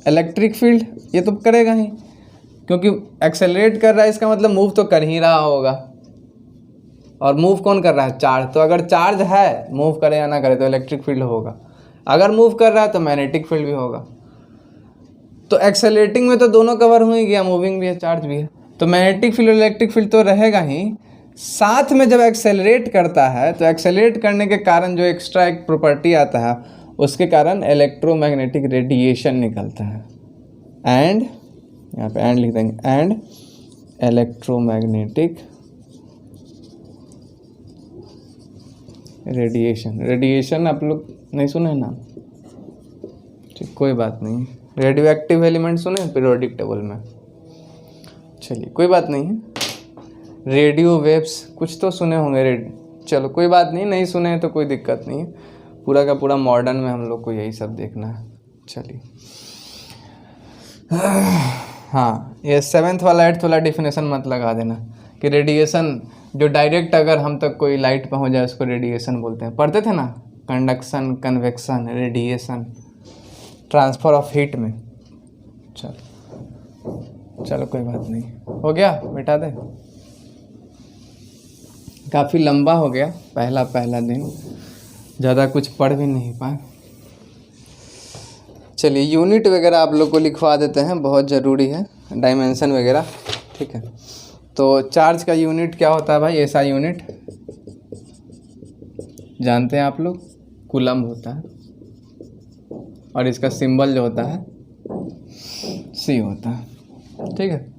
electric field, ये तो करेगा ही, क्योंकि एक्सेलरेट कर रहा है इसका मतलब मूव तो कर ही रहा होगा, और मूव कौन कर रहा है? चार्ज। तो अगर चार्ज है, मूव करे या ना करे, तो इलेक्ट्रिक फील्ड होगा। अगर मूव कर रहा है तो मैग्नेटिक फील्ड भी होगा। तो एक्सेलरेटिंग में तो दोनों कवर हो ही गया, मूविंग भी है, चार्ज भी है, तो मैग्नेटिक फील्ड और इलेक्ट्रिक फील्ड तो रहेगा ही। साथ में जब एक्सेलरेट करता है तो एक्सेलरेट करने के कारण जो एक्स्ट्रा एक प्रॉपर्टी आता है, उसके कारण इलेक्ट्रोमैग्नेटिक रेडिएशन निकलता है। एंड यहाँ पे एंड लिख देंगे, एंड इलेक्ट्रोमैग्नेटिक रेडिएशन। रेडिएशन आप लोग नहीं सुने ना? ठीक, कोई बात नहीं। रेडियो एक्टिव एलिमेंट सुने पीरियोडिक टेबल में? चलिए कोई बात नहीं है। रेडियो वेव्स कुछ तो सुने होंगे, चलो कोई बात नहीं, नहीं सुने हैं तो कोई दिक्कत नहीं है। पूरा का पूरा मॉडर्न में हम लोग को यही सब देखना है। चलिए हाँ, ये 7th वाला 8th वाला डिफिनेशन मत लगा देना कि रेडिएशन जो डायरेक्ट अगर हम तक कोई लाइट पहुंच जाए उसको रेडिएशन बोलते हैं। पढ़ते थे ना, conduction, convection, radiation, transfer of heat में। चलो कोई बात नहीं, हो गया, मिटा दे। काफ़ी लंबा हो गया पहला दिन, ज़्यादा कुछ पढ़ भी नहीं पाए। चलिए यूनिट वगैरह आप लोग को लिखवा देते हैं, बहुत ज़रूरी है, डायमेंशन वगैरह, ठीक है। तो चार्ज का यूनिट क्या होता है भाई? ऐसा यूनिट जानते हैं आप लोग, कूलम्ब होता है, और इसका सिंबल जो होता है C होता है, ठीक है।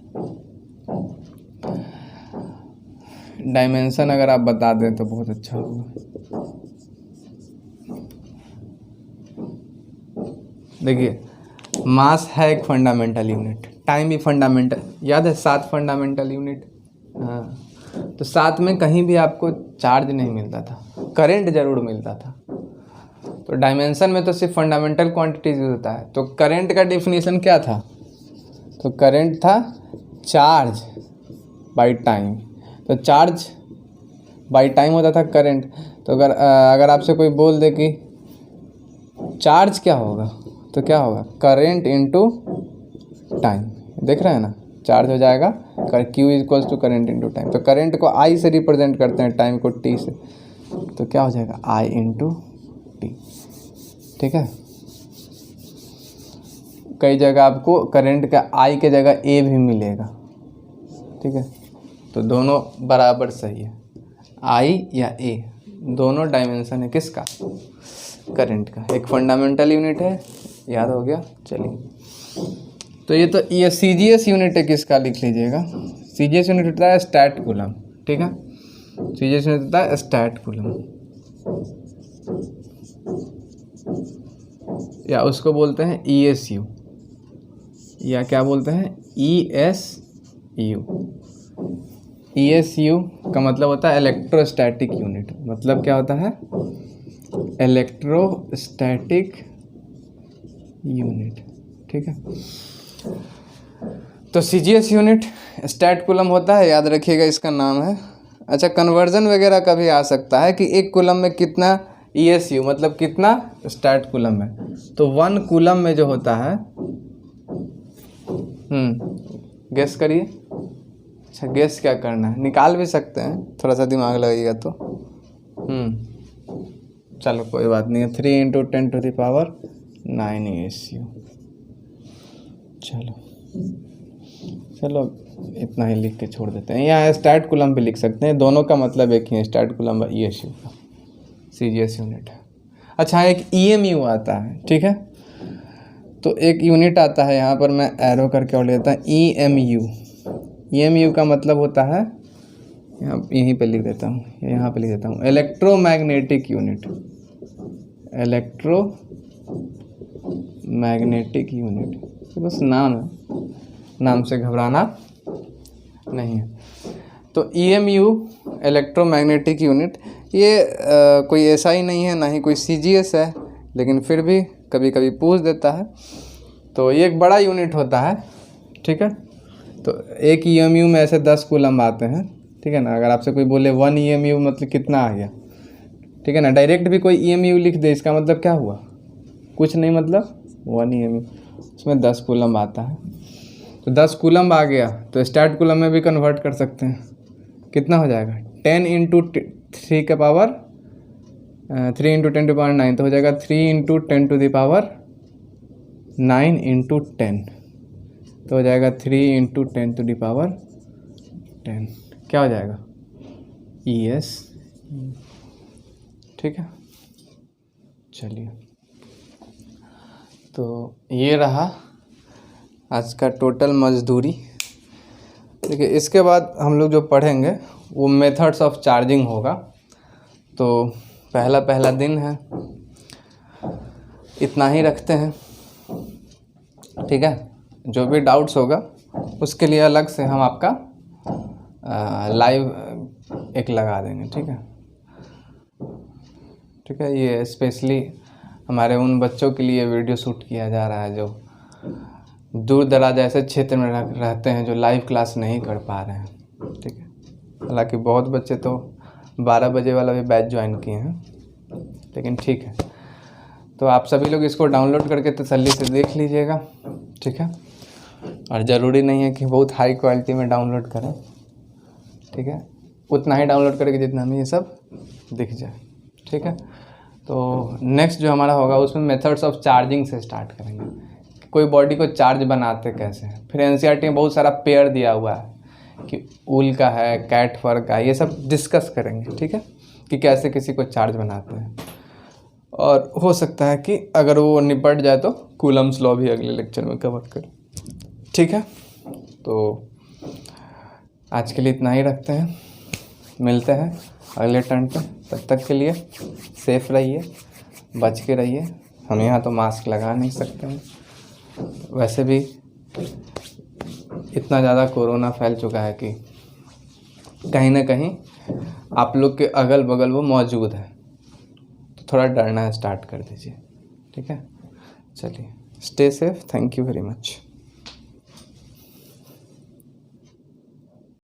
डायमेंशन अगर आप बता दें तो बहुत अच्छा होगा। देखिए, मास है एक फंडामेंटल यूनिट, टाइम भी फंडामेंटल, याद है 7 फंडामेंटल यूनिट। हाँ, तो 7 में कहीं भी आपको चार्ज नहीं मिलता था, करंट जरूर मिलता था। तो डायमेंशन में तो सिर्फ फंडामेंटल क्वांटिटीज होता है। तो करंट का डेफिनेशन क्या था? तो करंट था चार्ज बाय टाइम। तो चार्ज बाय टाइम होता था करंट। तो अगर आपसे कोई बोल दे कि चार्ज क्या होगा, तो क्या होगा? Current into time. देख रहे हैं ना, चार्ज हो जाएगा Q equals to current into time. तो करंट को I से रिप्रेजेंट करते हैं, टाइम को T से, तो क्या हो जाएगा? I इंटू T, ठीक है। कई जगह आपको करंट का I के जगह A भी मिलेगा, ठीक है। तो दोनों बराबर सही है, I या A दोनों डायमेंशन है किसका? करंट का। एक फंडामेंटल यूनिट है, याद हो गया। चलिए, तो ये CGS यूनिट है किसका, लिख लीजिएगा। CGS यूनिट होता है स्टैट कूलम, ठीक है। CGS यूनिट होता है स्टैट कूलम, या उसको बोलते हैं ESU, या क्या बोलते हैं? ESU। ESU का मतलब होता है इलेक्ट्रोस्टैटिक यूनिट। मतलब क्या होता है? इलेक्ट्रोस्टैटिक यूनिट, ठीक है। तो CGS यूनिट स्टैट कूलम होता है, याद रखिएगा, इसका नाम है। अच्छा, कन्वर्जन वगैरह का भी आ सकता है कि एक कूलम में कितना ESU, मतलब कितना स्टैट कूलम है। तो 1 कूलम में जो होता है, गेस करिए। अच्छा, गेस क्या करना है? निकाल भी सकते हैं, थोड़ा सा दिमाग लगाइएगा तो। चलो कोई बात नहीं है, 3 × 10⁹ ESU। चलो इतना ही लिख के छोड़ देते हैं। यहाँ स्टैट कूलम भी लिख सकते हैं, दोनों का मतलब एक ही है, स्टैट कूलम व ESU का। CGS unit. अच्छा, एक EMU आता है, ठीक है। तो एक यूनिट आता है, यहाँ पर मैं एरो करके और लेता है EMU। EMU का मतलब होता है, यहीं पे लिख देता हूँ, यहाँ पे लिख देता हूँ, इलेक्ट्रोमैग्नेटिक यूनिट। इलेक्ट्रोमैग्नेटिक यूनिट, तो बस नाम है, नाम से घबराना नहीं है। तो EMU इलेक्ट्रोमैग्नेटिक यूनिट, ये कोई ऐसा ही नहीं है, ना ही कोई CGS है, लेकिन फिर भी कभी कभी पूछ देता है। तो ये एक बड़ा यूनिट होता है, ठीक है। तो एक EMU में ऐसे 10 कूलम आते हैं, ठीक है ना। अगर आपसे कोई बोले 1 EMU मतलब कितना आ गया, ठीक है ना। डायरेक्ट भी कोई EMU लिख दे, इसका मतलब क्या हुआ? कुछ नहीं, मतलब 1 EMU, उसमें 10 कूलम आता है। तो 10 कूलम आ गया, तो स्टैट कूलम में भी कन्वर्ट कर सकते हैं। कितना हो जाएगा 10 इंटू 3 के पावर 3 इंटू 10 टू पावर 9, तो हो जाएगा 3 into 10 to the power 9 into 10, तो हो जाएगा 3 इंटू 10 टू द पावर 10। क्या हो जाएगा ES। ठीक है, चलिए तो ये रहा आज का टोटल मजदूरी। देखिए इसके बाद हम लोग जो पढ़ेंगे वो मेथड्स ऑफ चार्जिंग होगा। तो पहला दिन है, इतना ही रखते हैं। ठीक है, जो भी डाउट्स होगा उसके लिए अलग से हम आपका लाइव एक लगा देंगे। ठीक है, ये स्पेशली हमारे उन बच्चों के लिए वीडियो शूट किया जा रहा है जो दूर दराज ऐसे क्षेत्र में रहते हैं जो लाइव क्लास नहीं कर पा रहे हैं। ठीक है, हालांकि बहुत बच्चे तो 12 बजे वाला भी बैच ज्वाइन किए हैं, लेकिन ठीक है। तो आप सभी लोग इसको डाउनलोड करके तसल्ली से देख लीजिएगा। ठीक है, और ज़रूरी नहीं है कि बहुत हाई क्वालिटी में डाउनलोड करें। ठीक है, उतना ही डाउनलोड करेंगे जितना हमें ये सब दिख जाए। ठीक है, तो नेक्स्ट जो हमारा होगा उसमें मेथड्स ऑफ चार्जिंग से स्टार्ट करेंगे। कोई बॉडी को चार्ज बनाते कैसे हैं। फिर NCERT में बहुत सारा पेयर दिया हुआ है कि ऊल का है, कैट फर का, ये सब डिस्कस करेंगे। ठीक है, कि कैसे किसी को चार्ज बनाते हैं, और हो सकता है कि अगर वो निपट जाए तो कूलम्स लॉ भी अगले लेक्चर में कवर करें। ठीक है, तो आज के लिए इतना ही रखते हैं, मिलते हैं अगले टर्न पे। तब तक के लिए सेफ रहिए, बच के रहिए। हम यहाँ तो मास्क लगा नहीं सकते हैं, वैसे भी इतना ज़्यादा कोरोना फैल चुका है कि कहीं ना कहीं आप लोग के अगल बगल वो मौजूद है, तो थोड़ा डरना स्टार्ट कर दीजिए। ठीक है, चलिए, stay safe, thank you very much.